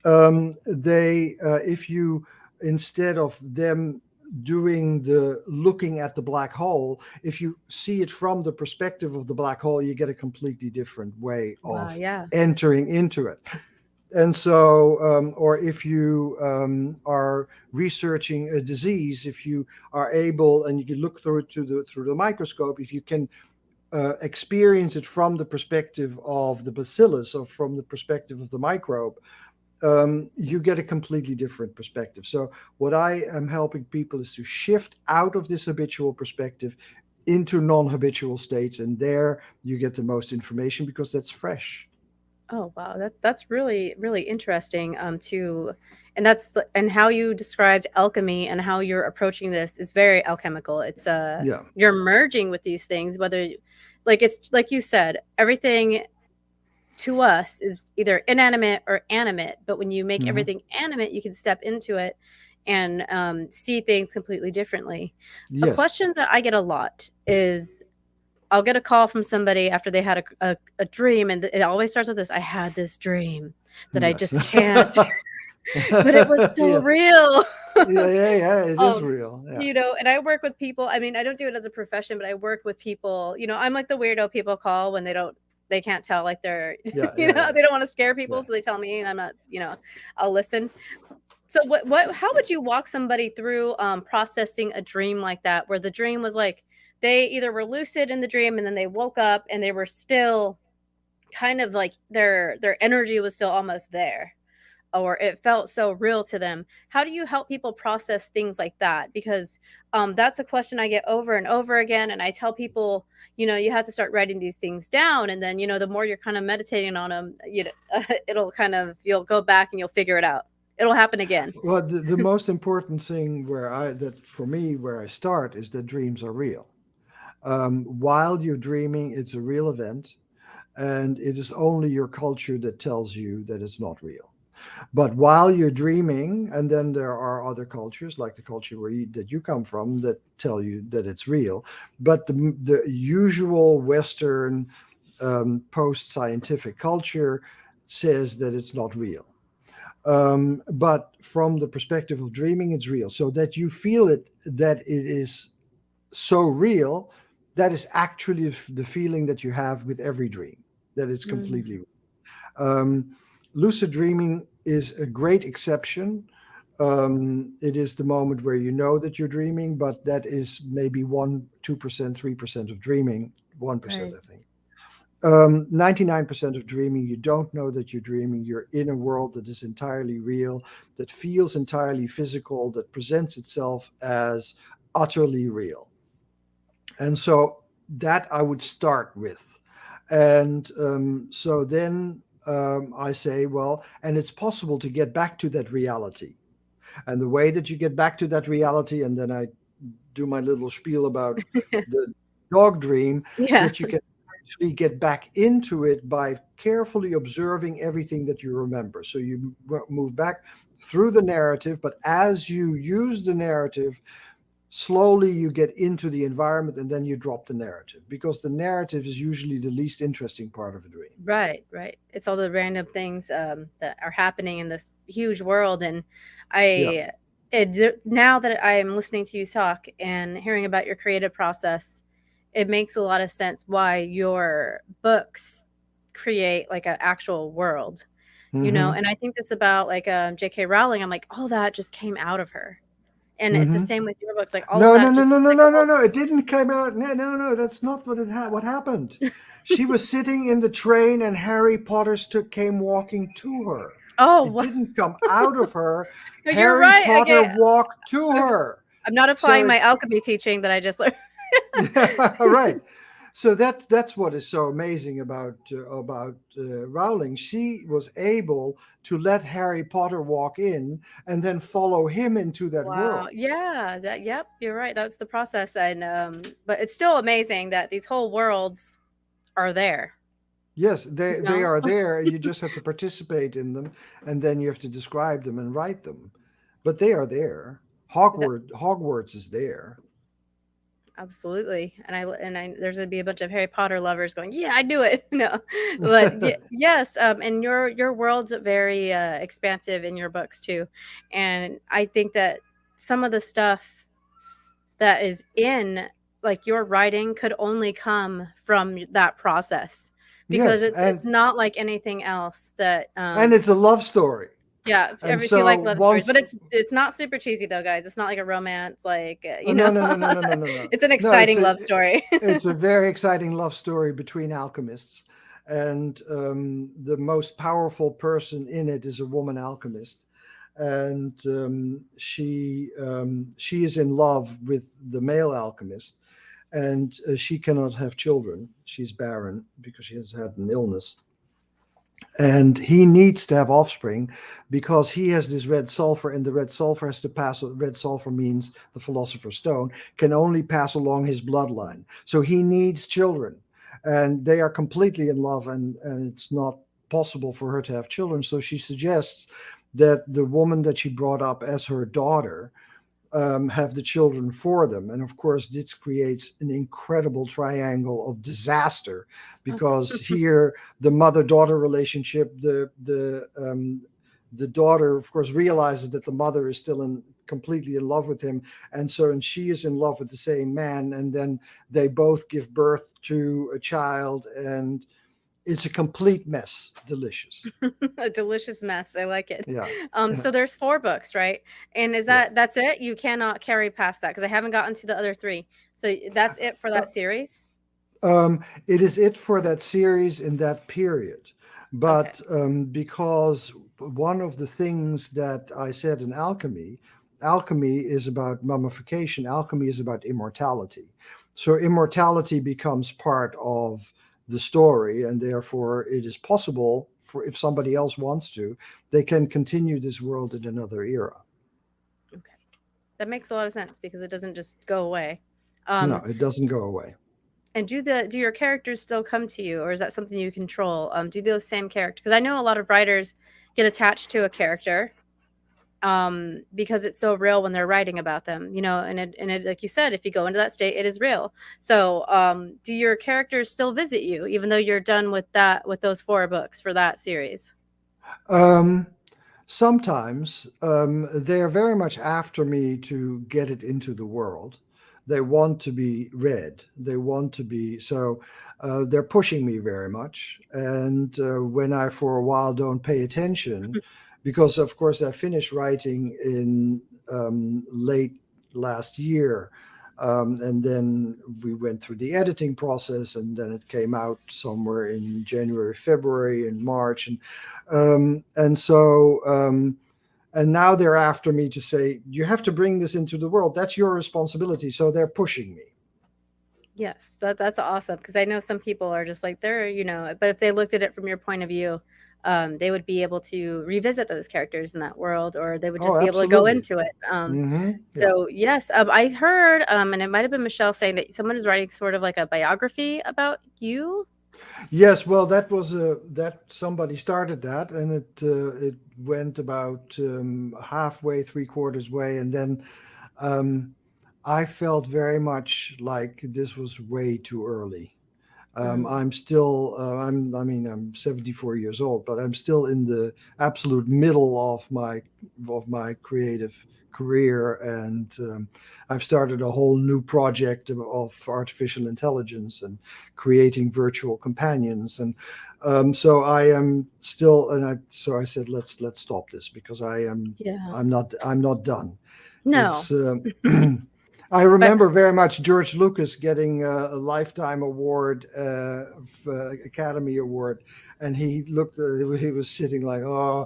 B: they if you, instead of them doing the looking at the black hole, if you see it from the perspective of the black hole, you get a completely different way
A: Wow.
B: of
A: Yeah.
B: entering into it. And so or if you are researching a disease, if you are able, and you can look through it through the microscope, if you can experience it from the perspective of the bacillus or from the perspective of the microbe, you get a completely different perspective. So what I am helping people is to shift out of this habitual perspective into non-habitual states, and there you get the most information because that's fresh.
A: Oh wow, that's really really interesting. And how you described alchemy and how you're approaching this is very alchemical.
B: Yeah.
A: You're merging with these things, like it's like you said, everything to us is either inanimate or animate. But when you make
B: Hmm.
A: everything animate, you can step into it, and see things completely differently. A
B: Yes.
A: question that I get a lot is I'll get a call from somebody after they had a dream, and it always starts with this: I had this dream that I
B: Yes.
A: just can't, but it was so
B: Yes.
A: real.
B: Yeah, yeah, yeah. It is
A: um,
B: real. Yeah.
A: and I work with people. I mean, I don't do it as a profession, but I work with people. I'm like the weirdo people call when they can't tell, like they're,
B: Yeah, yeah, yeah.
A: they don't want to scare people,
B: Yeah.
A: so they tell me, and I'm not, I'll listen. So how would you walk somebody through processing a dream like that, where the dream was like they either were lucid in the dream and then they woke up and they were still kind of like their energy was still almost there, or it felt so real to them. How do you help people process things like that? Because that's a question I get over and over again, and I tell people, you have to start writing these things down, and then the more you're kind of meditating on them, it'll kind of you'll go back and you'll figure it out. It'll happen again.
B: Well, the most important thing that for me where I start is that dreams are real. While you're dreaming, it's a real event, and it is only your culture that tells you that it's not real. But while you're dreaming, and then there are other cultures like the culture that you come from that tell you that it's real. But the usual Western post-scientific culture says that it's not real. But from the perspective of dreaming, it's real. So that you feel it, that it is so real, that is actually the feeling that you have with every dream, that it's
A: Mm,
B: completely real. Lucid dreaming is a great exception. It is the moment where you know that you're dreaming, but that is maybe 1, 2%, 3% of dreaming, 1%,
A: right.
B: I think. 99% of dreaming, you don't know that you're dreaming. You're in a world that is entirely real, that feels entirely physical, that presents itself as utterly real. And so that I would start with. And so then I say, well, and it's possible to get back to that reality. And the way that you get back to that reality, and then I do my little spiel about the dog dream,
A: Yeah.
B: that you can actually get back into it by carefully observing everything that you remember. So you move back through the narrative, but as you use the narrative, slowly you get into the environment and then you drop the narrative, because the narrative is usually the least interesting part of a dream.
A: Right, right. It's all the random things that are happening in this huge world, and
B: Yeah.
A: now that I'm listening to you talk and hearing about your creative process, it makes a lot of sense why your books create like an actual world,
B: Mm-hmm.
A: And I think that's about like J.K. Rowling. I'm like, all that just came out of her, and it's the
B: Mm-hmm.
A: same with your books. Like all of
B: No, no,
A: that
B: no,
A: just
B: no, no,
A: like
B: no,
A: a
B: no,
A: whole.
B: no. It didn't come out. No, no, no. That's not what happened. She was sitting in the train and Harry Potter came walking to her. It
A: Oh,
B: didn't come out of her.
A: no, you're
B: Harry
A: right.
B: Potter
A: Okay,
B: walked to
A: I'm
B: her.
A: I'm not
B: So
A: applying my
B: it's
A: alchemy teaching that I just learned.
B: right. So that's what is so amazing about Rowling. She was able to let Harry Potter walk in and then follow him into that
A: Wow.
B: world.
A: Yeah, yep, you're right. That's the process. And but it's still amazing that these whole worlds are there,
B: Yes,
A: you
B: they
A: know?
B: are there. You just have to participate in them, and then you have to describe them and write them. But they are there.
A: That,
B: Hogwarts is there.
A: absolutely. And I there's gonna be a bunch of Harry Potter lovers going, "Yeah, I knew it." No. But yes, and your world's very expansive in your books too. And I think that some of the stuff that is in like your writing could only come from that process, because
B: Yes,
A: it's not like anything else that
B: and it's a love story.
A: yeah,
B: And
A: if you
B: so
A: like love stories,
B: once
A: but it's not super cheesy though, guys. It's not like a romance, like
B: oh, no, no, no, no, no, no, no, no.
A: it's an
B: No,
A: exciting love story.
B: it's a very exciting love story between alchemists, and the most powerful person in it is a woman alchemist, and she is in love with the male alchemist, and she cannot have children. She's barren because she has had an illness, and he needs to have offspring because he has this red sulfur, and the red sulfur has to pass. Red sulfur means the philosopher's stone can only pass along his bloodline, so he needs children, and they are completely in love, and it's not possible for her to have children. So she suggests that the woman that she brought up as her daughter have the children for them. And of course, this creates an incredible triangle of disaster
A: Oh.
B: because here the mother-daughter relationship, the daughter, of course, realizes that the mother is still completely in love with him, and she is in love with the same man, and then they both give birth to a child, and it's a complete mess. Delicious.
A: A delicious mess. I like it.
B: Yeah.
A: So there's 4 books, right? And is
B: Yeah.
A: that's it? You cannot carry past that because I haven't gotten to the other 3. So that's it for
B: Uh,
A: that series?
B: It is it for that series in that period.
A: Okay.
B: But because one of the things that I said in Alchemy, alchemy is about mummification, alchemy is about immortality. So immortality becomes part of the story, and therefore it is possible for, if somebody else wants to, they can continue this world in another era.
A: Okay. That makes a lot of sense because it doesn't just go away.
B: No,
A: Um,
B: it doesn't go away.
A: and do your characters still come to you, or is that something you control? Do those same characters? Because I know a lot of writers get attached to a character because it's so real when they're writing about them, you know, and it, like you said, if you go into that state, it is real. So, do your characters still visit you, even though you're done with with those 4 books for that series?
B: Um, Sometimes they are very much after me to get it into the world. They want to be read. They want to be so. They're pushing me very much. And when I, for a while, don't pay attention, because of course I finished writing in late last year, and then we went through the editing process, and then it came out somewhere in January, February, and March, and so and now they're after me to say you have to bring this into the world. That's your responsibility. So they're pushing me.
A: Yes, that's awesome because I know some people are just like they're, you know, but if they looked at it from your point of view, they would be able to revisit those characters in that world, or they would
B: Oh,
A: just be able to go
B: absolutely.
A: into it.
B: Yeah.
A: So yes, I heard, and it might have been Michelle saying that someone is writing sort of like a biography about you.
B: Yes, well, that was that somebody started that, and it went about halfway, three quarters way, and then um, I felt very much like this was way too early.
A: Mm,
B: I'm still, I mean, I'm 74 years old, but I'm still in the absolute middle of my creative career, and I've started a whole new project of artificial intelligence and creating virtual companions, and so I am still, so I said, let's stop this because
A: yeah.
B: I'm not done.
A: No,
B: It's I
A: but
B: remember very much George Lucas getting a lifetime award, Academy Award, and he looked. He was sitting like, oh,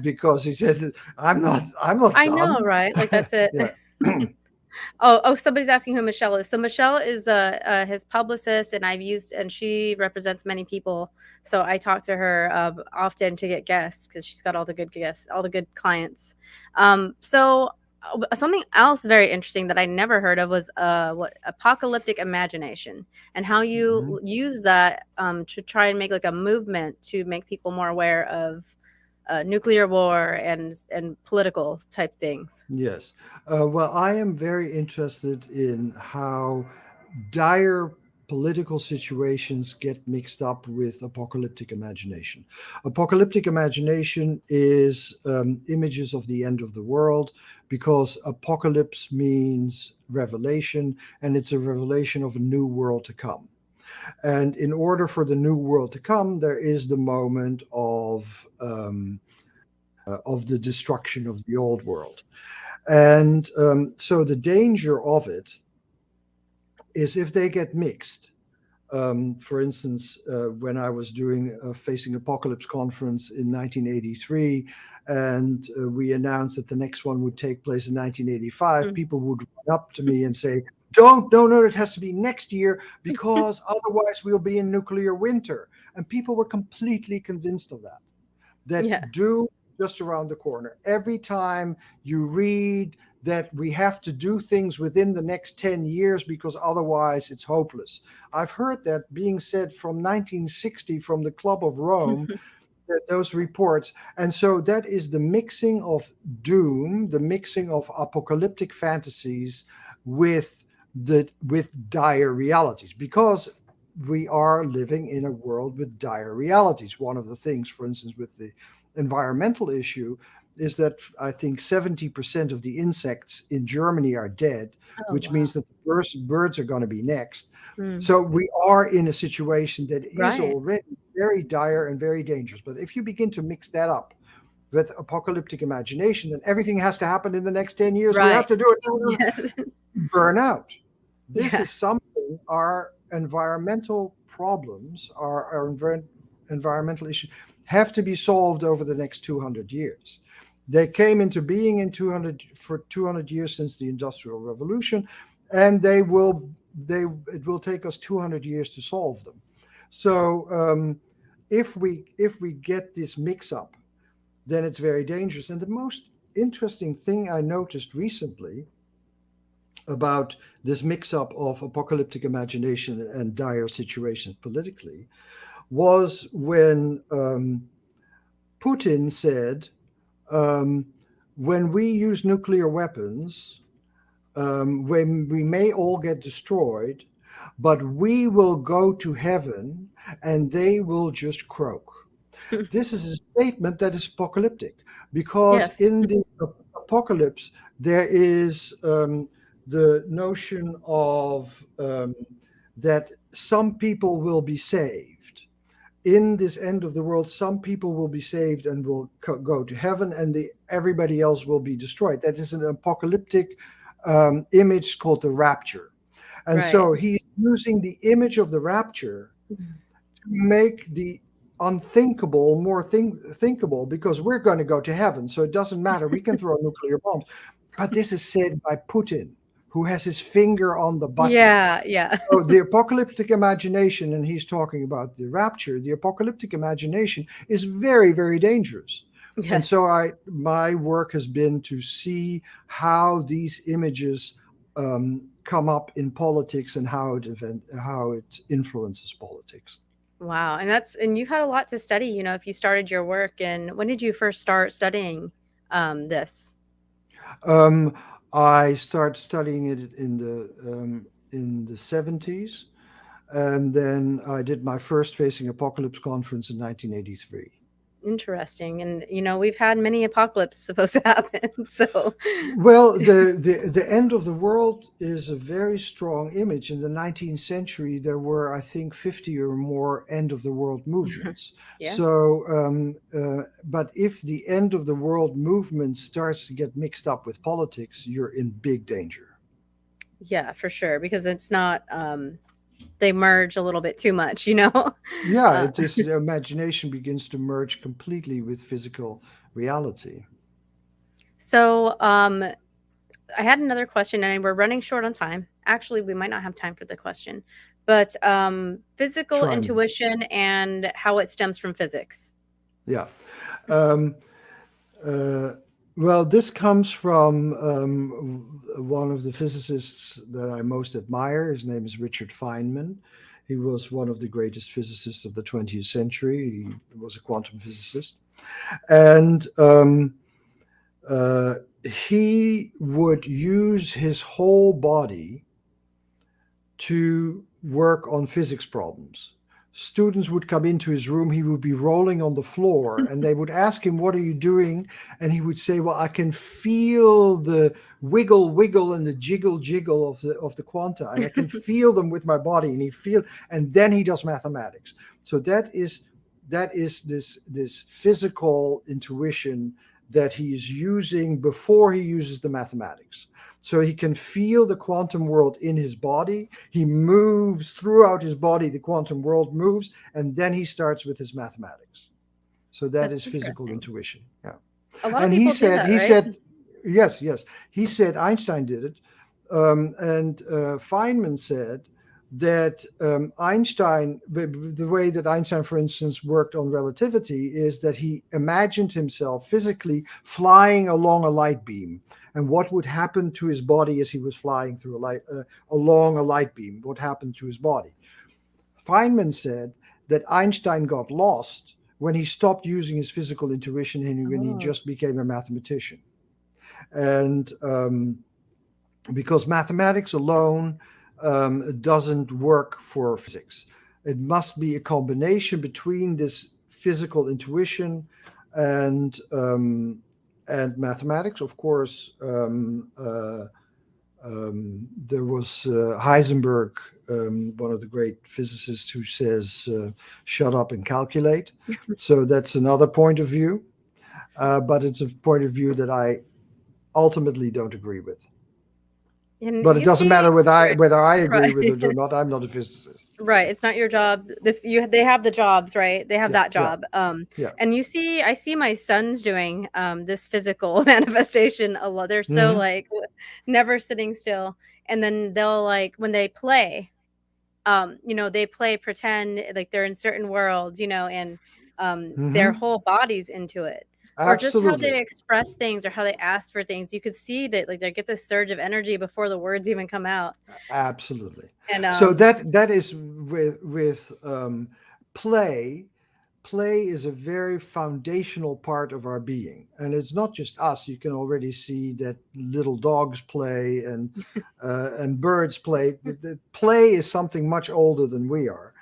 B: because he said, I'm not
A: I know,
B: done."
A: right? Like that's it.
B: Yeah.
A: Oh, somebody's asking who Michelle is. So Michelle is his publicist, and and she represents many people. So I talk to her often to get guests because she's got all the good guests, all the good clients. Something else very interesting that I never heard of was what apocalyptic imagination and how
B: Mhm.
A: you use that to try and make like a movement to make people more aware of nuclear war and political type things.
B: Yes. Well, I am very interested in how dire political situations get mixed up with apocalyptic imagination. Apocalyptic imagination is images of the end of the world because apocalypse means revelation, and it's a revelation of a new world to come. And in order for the new world to come, there is the moment of the destruction of the old world. And so the danger of it is if they get mixed. For instance, when I was doing a Facing Apocalypse conference in 1983, and we announced that the next one would take place in 1985,
A: Mm.
B: people would run up to me and say, "Don't, no, no, it has to be next year because otherwise we'll be in nuclear winter." And people were completely convinced of that.
A: Yeah.
B: That doom just around the corner. Every time you read that we have to do things within the next 10 years because otherwise it's hopeless. I've heard that being said from 1960 from the Club of Rome, those reports. And so that is the mixing of doom, the mixing of apocalyptic fantasies with with dire realities, because we are living in a world with dire realities. One of the things, for instance, with the environmental issue is that I think 70% of the insects in Germany are dead,
A: Oh,
B: which
A: wow.
B: means that the birds are going to be next.
A: Mm.
B: So we are in a situation that is
A: Right.
B: already very dire and very dangerous. But if you begin to mix that up with apocalyptic imagination, then everything has to happen in the next 10 years. We have
A: Right.
B: to do it now.
A: Yes.
B: Burn out. This
A: Yeah.
B: is something our environmental problems, environmental issues have to be solved over the next 200 years. They came into being in 200 years since the Industrial Revolution, and it will take us 200 years to solve them. So if we get this mix up, then it's very dangerous. And the most interesting thing I noticed recently about this mix up of apocalyptic imagination and dire situations politically was when Putin said, um, when we use nuclear weapons, when we may all get destroyed, but we will go to heaven and they will just croak. This is a statement that is apocalyptic, because
A: Yes.
B: in the apocalypse there is the notion of that some people will be saved. In this end of the world, some people will be saved and will go to heaven, and everybody else will be destroyed. That is an apocalyptic image called the rapture. And
A: Right.
B: so he's using the image of the rapture make the unthinkable more thinkable, because we're going to go to heaven. So it doesn't matter. We can throw nuclear bombs. But this is said by Putin, who has his finger on the button.
A: Yeah, yeah.
B: So the apocalyptic imagination, and he's talking about the rapture, the apocalyptic imagination is very, very dangerous. And so
A: Yes.
B: my work has been to see how these images come up in politics and how it influences politics.
A: Wow. And you've had a lot to study, if you started your work, and when did you first start studying this?
B: Um, I started studying it in the 70s, and then I did my first Facing Apocalypse conference in 1983.
A: Interesting. And we've had many apocalypses supposed to happen. So
B: Well, the end of the world is a very strong image. In the 19th century, there were, I think, 50 or more end of the world movements.
A: yeah.
B: So, but if the end of the world movement starts to get mixed up with politics, you're in big danger.
A: Yeah, for sure. Because it's not they merge a little bit too much.
B: Yeah,
A: Uh,
B: it is, the imagination begins to merge completely with physical reality.
A: so I had another question, and we're running short on time. Actually, we might not have time for the question, but physical
B: Try me.
A: intuition and how it stems from physics.
B: Yeah. Um, uh, well, this comes from one of the physicists that I most admire. His name is Richard Feynman. He was one of the greatest physicists of the 20th century. He was a quantum physicist. And uh, he would use his whole body to work on physics problems. Students would come into his room, he would be rolling on the floor, and they would ask him, "What are you doing?" And he would say, "Well, I can feel the wiggle, wiggle, and the jiggle, jiggle of the quanta, and I can feel them with my body." And then he does mathematics. So that is this physical intuition that he is using before he uses the mathematics. So he can feel the quantum world in his body. He moves throughout his body, the quantum world moves, and then he starts with his mathematics. So that
A: That's
B: is physical
A: interesting.
B: intuition. Yeah.
A: A lot of
B: And he
A: people do
B: said,
A: that,
B: he
A: right?
B: said, yes, yes. He said Einstein did it. And Feynman said that Einstein, the way that Einstein, for instance, worked on relativity is that he imagined himself physically flying along a light beam, and what would happen to his body as he was flying through along a light beam. What happened to his body? Feynman said that Einstein got lost when he stopped using his physical intuition and when he
A: Oh.
B: just became a mathematician. And because mathematics alone doesn't work for physics, it must be a combination between this physical intuition and um, and mathematics. Of course, there was Heisenberg, one of the great physicists, who says, "Shut up and calculate." So that's another point of view, but it's a point of view that I ultimately don't agree with.
A: And
B: But it
A: you
B: doesn't
A: see,
B: matter whether I agree
A: right.
B: with it or not. I'm not a physicist.
A: Right, it's not your job. This you they have the jobs, right? They have
B: Yeah,
A: that
B: yeah,
A: job.
B: yeah.
A: And you see I see my sons doing this physical manifestation a lot. They're so
B: Hmm.
A: like never sitting still. And then they'll like when they play, they play pretend like they're in certain worlds, and their
B: Hmm.
A: whole body's into it. Or just how
B: Absolutely,
A: they express things or how they ask for things. You could see that like they get this surge of energy before the words even come out.
B: absolutely.
A: And
B: So that is with play. Play is a very foundational part of our being, and it's not just us. You can already see that little dogs play and birds play. The play is something much older than we are,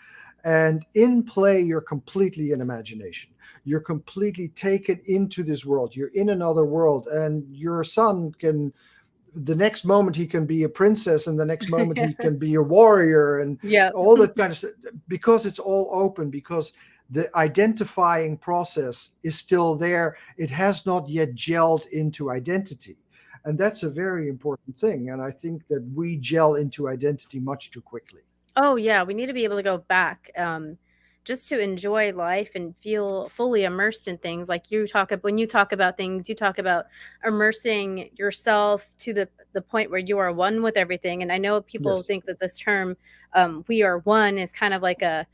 B: and in play, you're completely in imagination. You're completely taken into this world. You're in another world, and your son can, the next moment he can be a princess, and the next moment he can be a warrior, and
A: yeah.
B: all that kind of stuff, because it's all open, because the identifying process is still there. It has not yet gelled into identity, and that's a very important thing, and I think that we gel into identity much too quickly.
A: Oh, yeah, we need to be able to go back, just to enjoy life and feel fully immersed in things. Like when you talk about things, you talk about immersing yourself to the point where you are one with everything. And I know people
B: Yes.
A: think that this term, "we are one," is kind of like a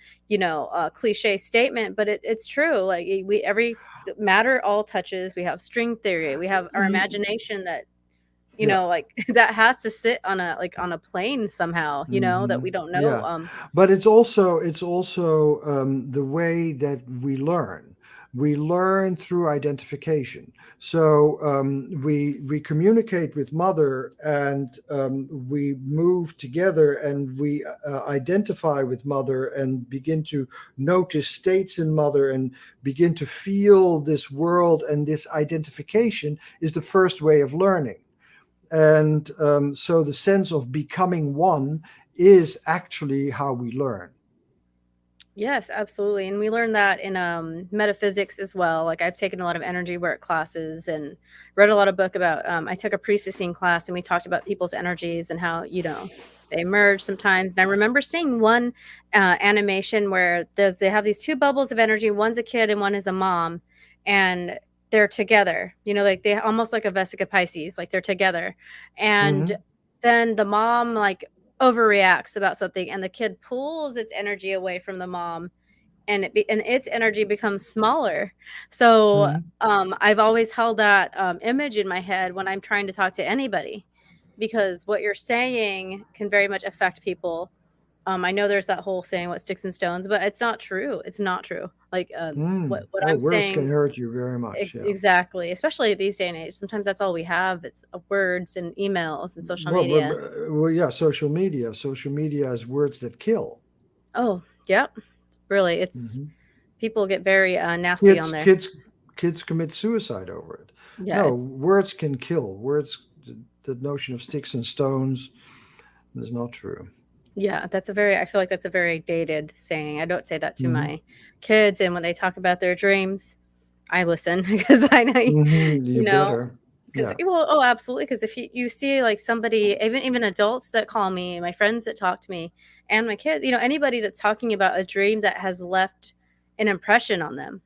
A: cliche statement, but it's true. Like we every matter all touches. We have string theory. We have our imagination that
B: Yeah.
A: like that has to sit on a plane somehow, that
B: Hmm.
A: we don't know.
B: Yeah, but it's also the way that we learn. We learn through identification. So we communicate with mother, and we move together, and we identify with mother, and begin to notice states in mother, and begin to feel this world. And this identification is the first way of learning. And so the sense of becoming one is actually how we learn.
A: Yes, absolutely. And we learn that in metaphysics as well. Like I've taken a lot of energy work classes and read a lot of book about I took a priestessing class and we talked about people's energies and how, they merge sometimes. And I remember seeing one animation where they have these two bubbles of energy, one's a kid and one is a mom, and they're together. Like they almost like a Vesica Pisces, like they're together. And
B: Hmm.
A: then the mom like overreacts about something and the kid pulls its energy away from the mom and and its energy becomes smaller. So
B: Hmm.
A: I've always held that image in my head when I'm trying to talk to anybody, because what you're saying can very much affect people. I know there's that whole saying what sticks and stones, but it's not true. It's not true. Like
B: Mm.
A: what
B: Oh,
A: I'm
B: words can
A: saying.
B: hurt you very much. Yeah.
A: Exactly, especially these day and age. Sometimes that's all we have. It's words and emails and social
B: Well,
A: media.
B: yeah, social media. Social media is words that kill.
A: Oh, yep. Really, it's
B: Hmm.
A: people get very nasty on
B: Kids,
A: there.
B: kids, kids commit suicide over it.
A: Yeah,
B: No,
A: it's
B: words can kill. Words. The notion of sticks and stones is not true.
A: yeah, I feel like that's a very dated saying. I don't say that to
B: Hmm.
A: my kids, and when they talk about their dreams, I listen because I know,
B: Hmm.
A: you
B: You
A: know,
B: better.
A: because
B: Yeah.
A: well, oh, absolutely. Because if you see like somebody, even adults that call me, my friends that talk to me, and my kids, anybody that's talking about a dream that has left an impression on them,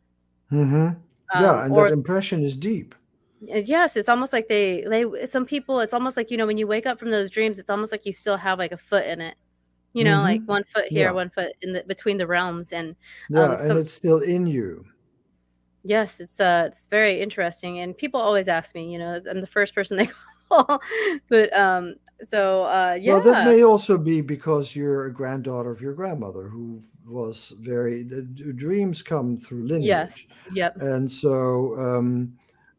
B: Hmm. Yeah, and that
A: or
B: impression is deep.
A: yes, it's almost like they some people, it's almost like when you wake up from those dreams, it's almost like you still have like a foot in it. Like
B: Hmm.
A: one foot here,
B: Yeah.
A: one foot in between the realms, and
B: Yeah, and
A: some
B: it's still in you.
A: yes, it's very interesting, and people always ask me, I'm the first person they call, but
B: Well, that
A: yeah,
B: may also be because you're a granddaughter of your grandmother, who was very, the dreams come through
A: Yes.
B: lineage.
A: Yep.
B: And so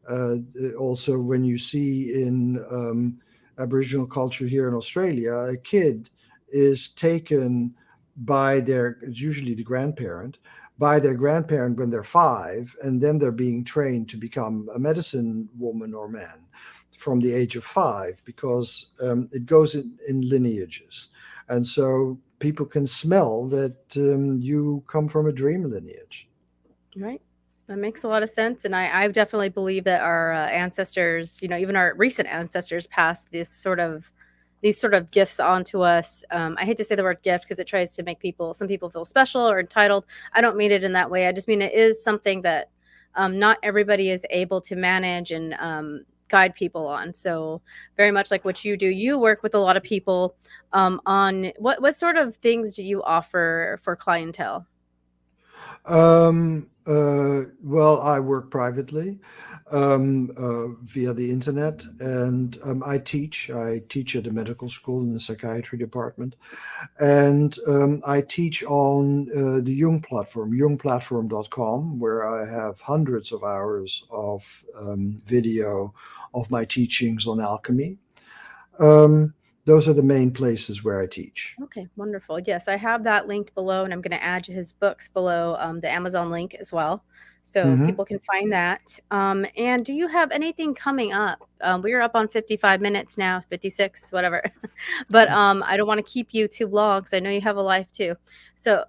B: uh, also when you see in Aboriginal culture here in Australia, a kid is taken by their, it's usually the grandparent, by their grandparent when they're 5, and then they're being trained to become a medicine woman or man from the age of 5, because it goes in lineages. And so people can smell that you come from a dream lineage.
A: Right. That makes a lot of sense. And I definitely believe that our ancestors, even our recent ancestors passed these sort of gifts on to us. I hate to say the word gift because it tries to make some people feel special or entitled. I don't mean it in that way. I just mean it is something that not everybody is able to manage and guide people on. So very much like what you do, you work with a lot of people on what sort of things do you offer for clientele?
B: Well, I work privately via the internet, and I teach. I teach at a medical school in the psychiatry department, and I teach on the Jung platform, jungplatform.com, where I have hundreds of hours of video of my teachings on alchemy. Um, those are the main places where I teach.
A: Okay, wonderful. Yes, I have that linked below, and I'm going to add his books below the Amazon link as well, so
B: Hmm.
A: people can find that. And do you have anything coming up? We are up on 55 minutes now, 56, whatever. But I don't want to keep you too long because I know you have a life too. So,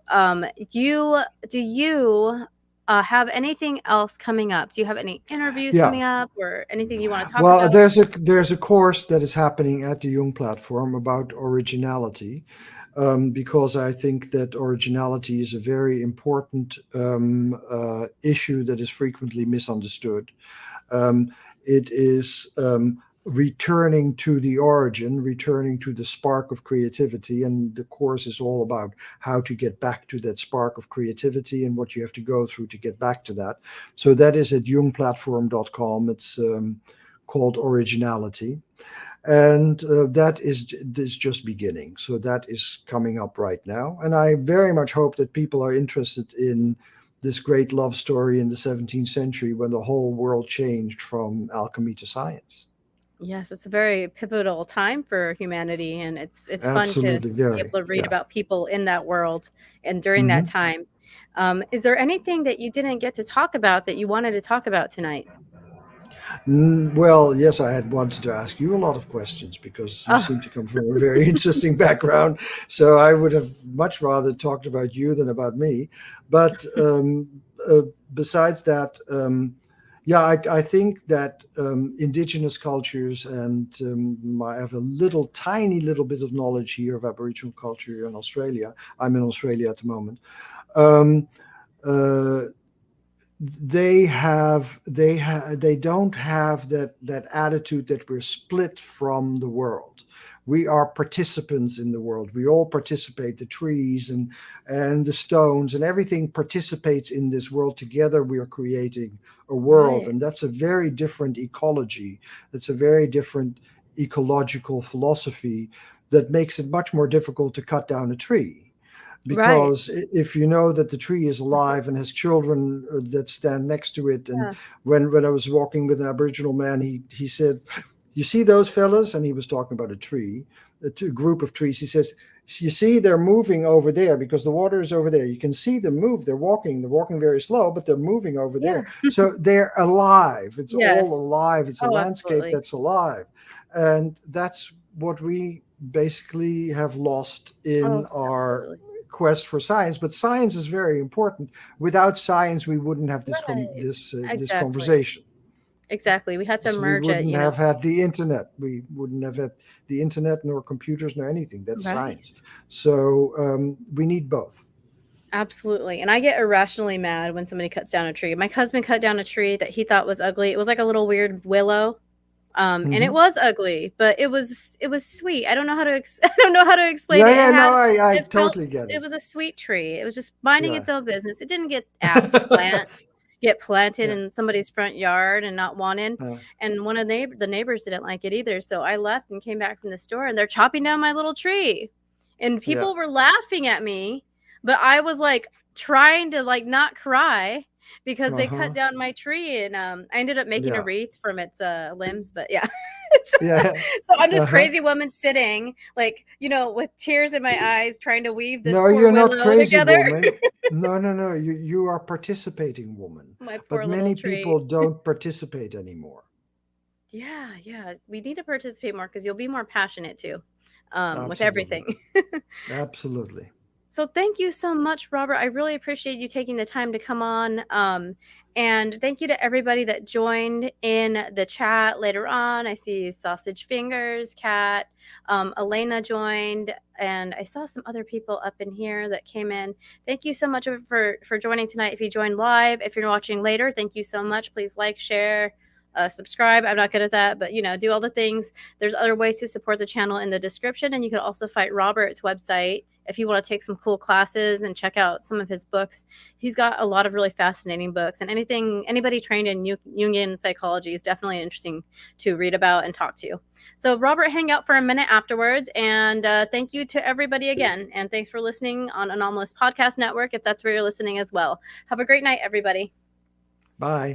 A: do you have anything else coming up? Do you have any interviews
B: Yeah.
A: coming up or anything you want to talk
B: Well,
A: about?
B: there's a course that is happening at the Jung platform about originality, because I think that originality is a very important issue that is frequently misunderstood. Um, it is returning to the origin, returning to the spark of creativity, and the course is all about how to get back to that spark of creativity and what you have to go through to get back to that. So that is at jungplatform.com. It's called Originality, and that is just beginning. So that is coming up right now, and I very much hope that people are interested in this great love story in the 17th century when the whole world changed from alchemy to science.
A: Yes, it's a very pivotal time for humanity, and it's fun to
B: Absolutely,
A: be
B: very,
A: able to read
B: yeah.
A: about people in that world and during that
B: Hmm.
A: time. Is there anything that you didn't get to talk about that you wanted to talk about tonight?
B: Well, yes, I had wanted to ask you a lot of questions because you
A: Oh,
B: seem to come from a very interesting background. So I would have much rather talked about you than about me. But uh, besides that, yeah, I think that indigenous cultures, and I have a little, tiny little bit of knowledge here of Aboriginal culture here in Australia. I'm in Australia at the moment. Um, uh, they don't have that attitude that we're split from the world. We are participants in the world. We all participate. The trees and the stones and everything participates in this world. Together we are creating a world,
A: right,
B: and that's a very different ecology. That's a very different ecological philosophy that makes it much more difficult to cut down a tree,
A: right.
B: because if you know that the tree is alive and has children that stand next to it. And
A: Yeah.
B: when I was walking with an Aboriginal man, he said, you see those fellas, and he was talking about a tree, group of trees. He says, you see they're moving over there because the water is over there. You can see them move. They're walking very slow, but they're moving over
A: Yeah.
B: there. So they're alive. It's all
A: Yes.
B: alive. It's a
A: Oh,
B: landscape
A: absolutely.
B: that's alive. And that's what we basically have lost
A: Oh,
B: in our
A: absolutely.
B: quest for science. But science is very important. Without science, we wouldn't have
A: Right.
B: this
A: Exactly.
B: conversation.
A: Exactly. We had to
B: So we
A: merge it,
B: wouldn't have had the internet. We wouldn't have had the internet, nor computers, nor anything. That's
A: Right.
B: science. So we need both.
A: Absolutely, and I get irrationally mad when somebody cuts down a tree. My husband cut down a tree that he thought was ugly. It was like a little weird willow, and it
B: Hmm.
A: was ugly, but it was sweet. I don't know how to I don't know how to explain
B: Yeah,
A: it.
B: yeah, no, I
A: It felt
B: totally get
A: it
B: it.
A: was a sweet tree. It was just minding
B: Yeah.
A: its own business. It didn't get asked to get planted
B: Yeah.
A: in somebody's front yard and not wanted.
B: Uh,
A: And one of the neighbors didn't like it either. So I left and came back from the store, and they're chopping down my little tree, and
B: yeah.
A: people were laughing at me, but I was like trying to like not cry because they cut
B: Uh-huh.
A: down my tree, and I ended up making a
B: Yeah.
A: wreath from its limbs. But yeah,
B: Yeah.
A: so I'm this
B: Uh-huh.
A: crazy woman sitting, like, with tears in my eyes, trying to weave this
B: No,
A: poor
B: you're not
A: willow
B: crazy,
A: together.
B: woman. No, no, no. You are participating, woman.
A: My
B: But
A: poor little
B: many
A: tree.
B: people don't participate anymore.
A: Yeah, yeah. We need to participate more because you'll be more passionate too, with
B: Absolutely.
A: everything.
B: Absolutely.
A: So thank you so much, Robert. I really appreciate you taking the time to come on. And thank you to everybody that joined in the chat later on. I see Sausage Fingers, Kat, Elena joined, and I saw some other people up in here that came in. Thank you so much for joining tonight. If you joined live, if you're watching later, thank you so much. Please like, share, subscribe. I'm not good at that, but do all the things. There's other ways to support the channel in the description, and you can also find Robert's website if you want to take some cool classes and check out some of his books. He's got a lot of really fascinating books, and anybody trained in Jungian psychology is definitely interesting to read about and talk to. So Robert, hang out for a minute afterwards, and thank you to everybody again, and thanks for listening on Anomalous Podcast Network if that's where you're listening as well. Have a great night, everybody.
B: Bye.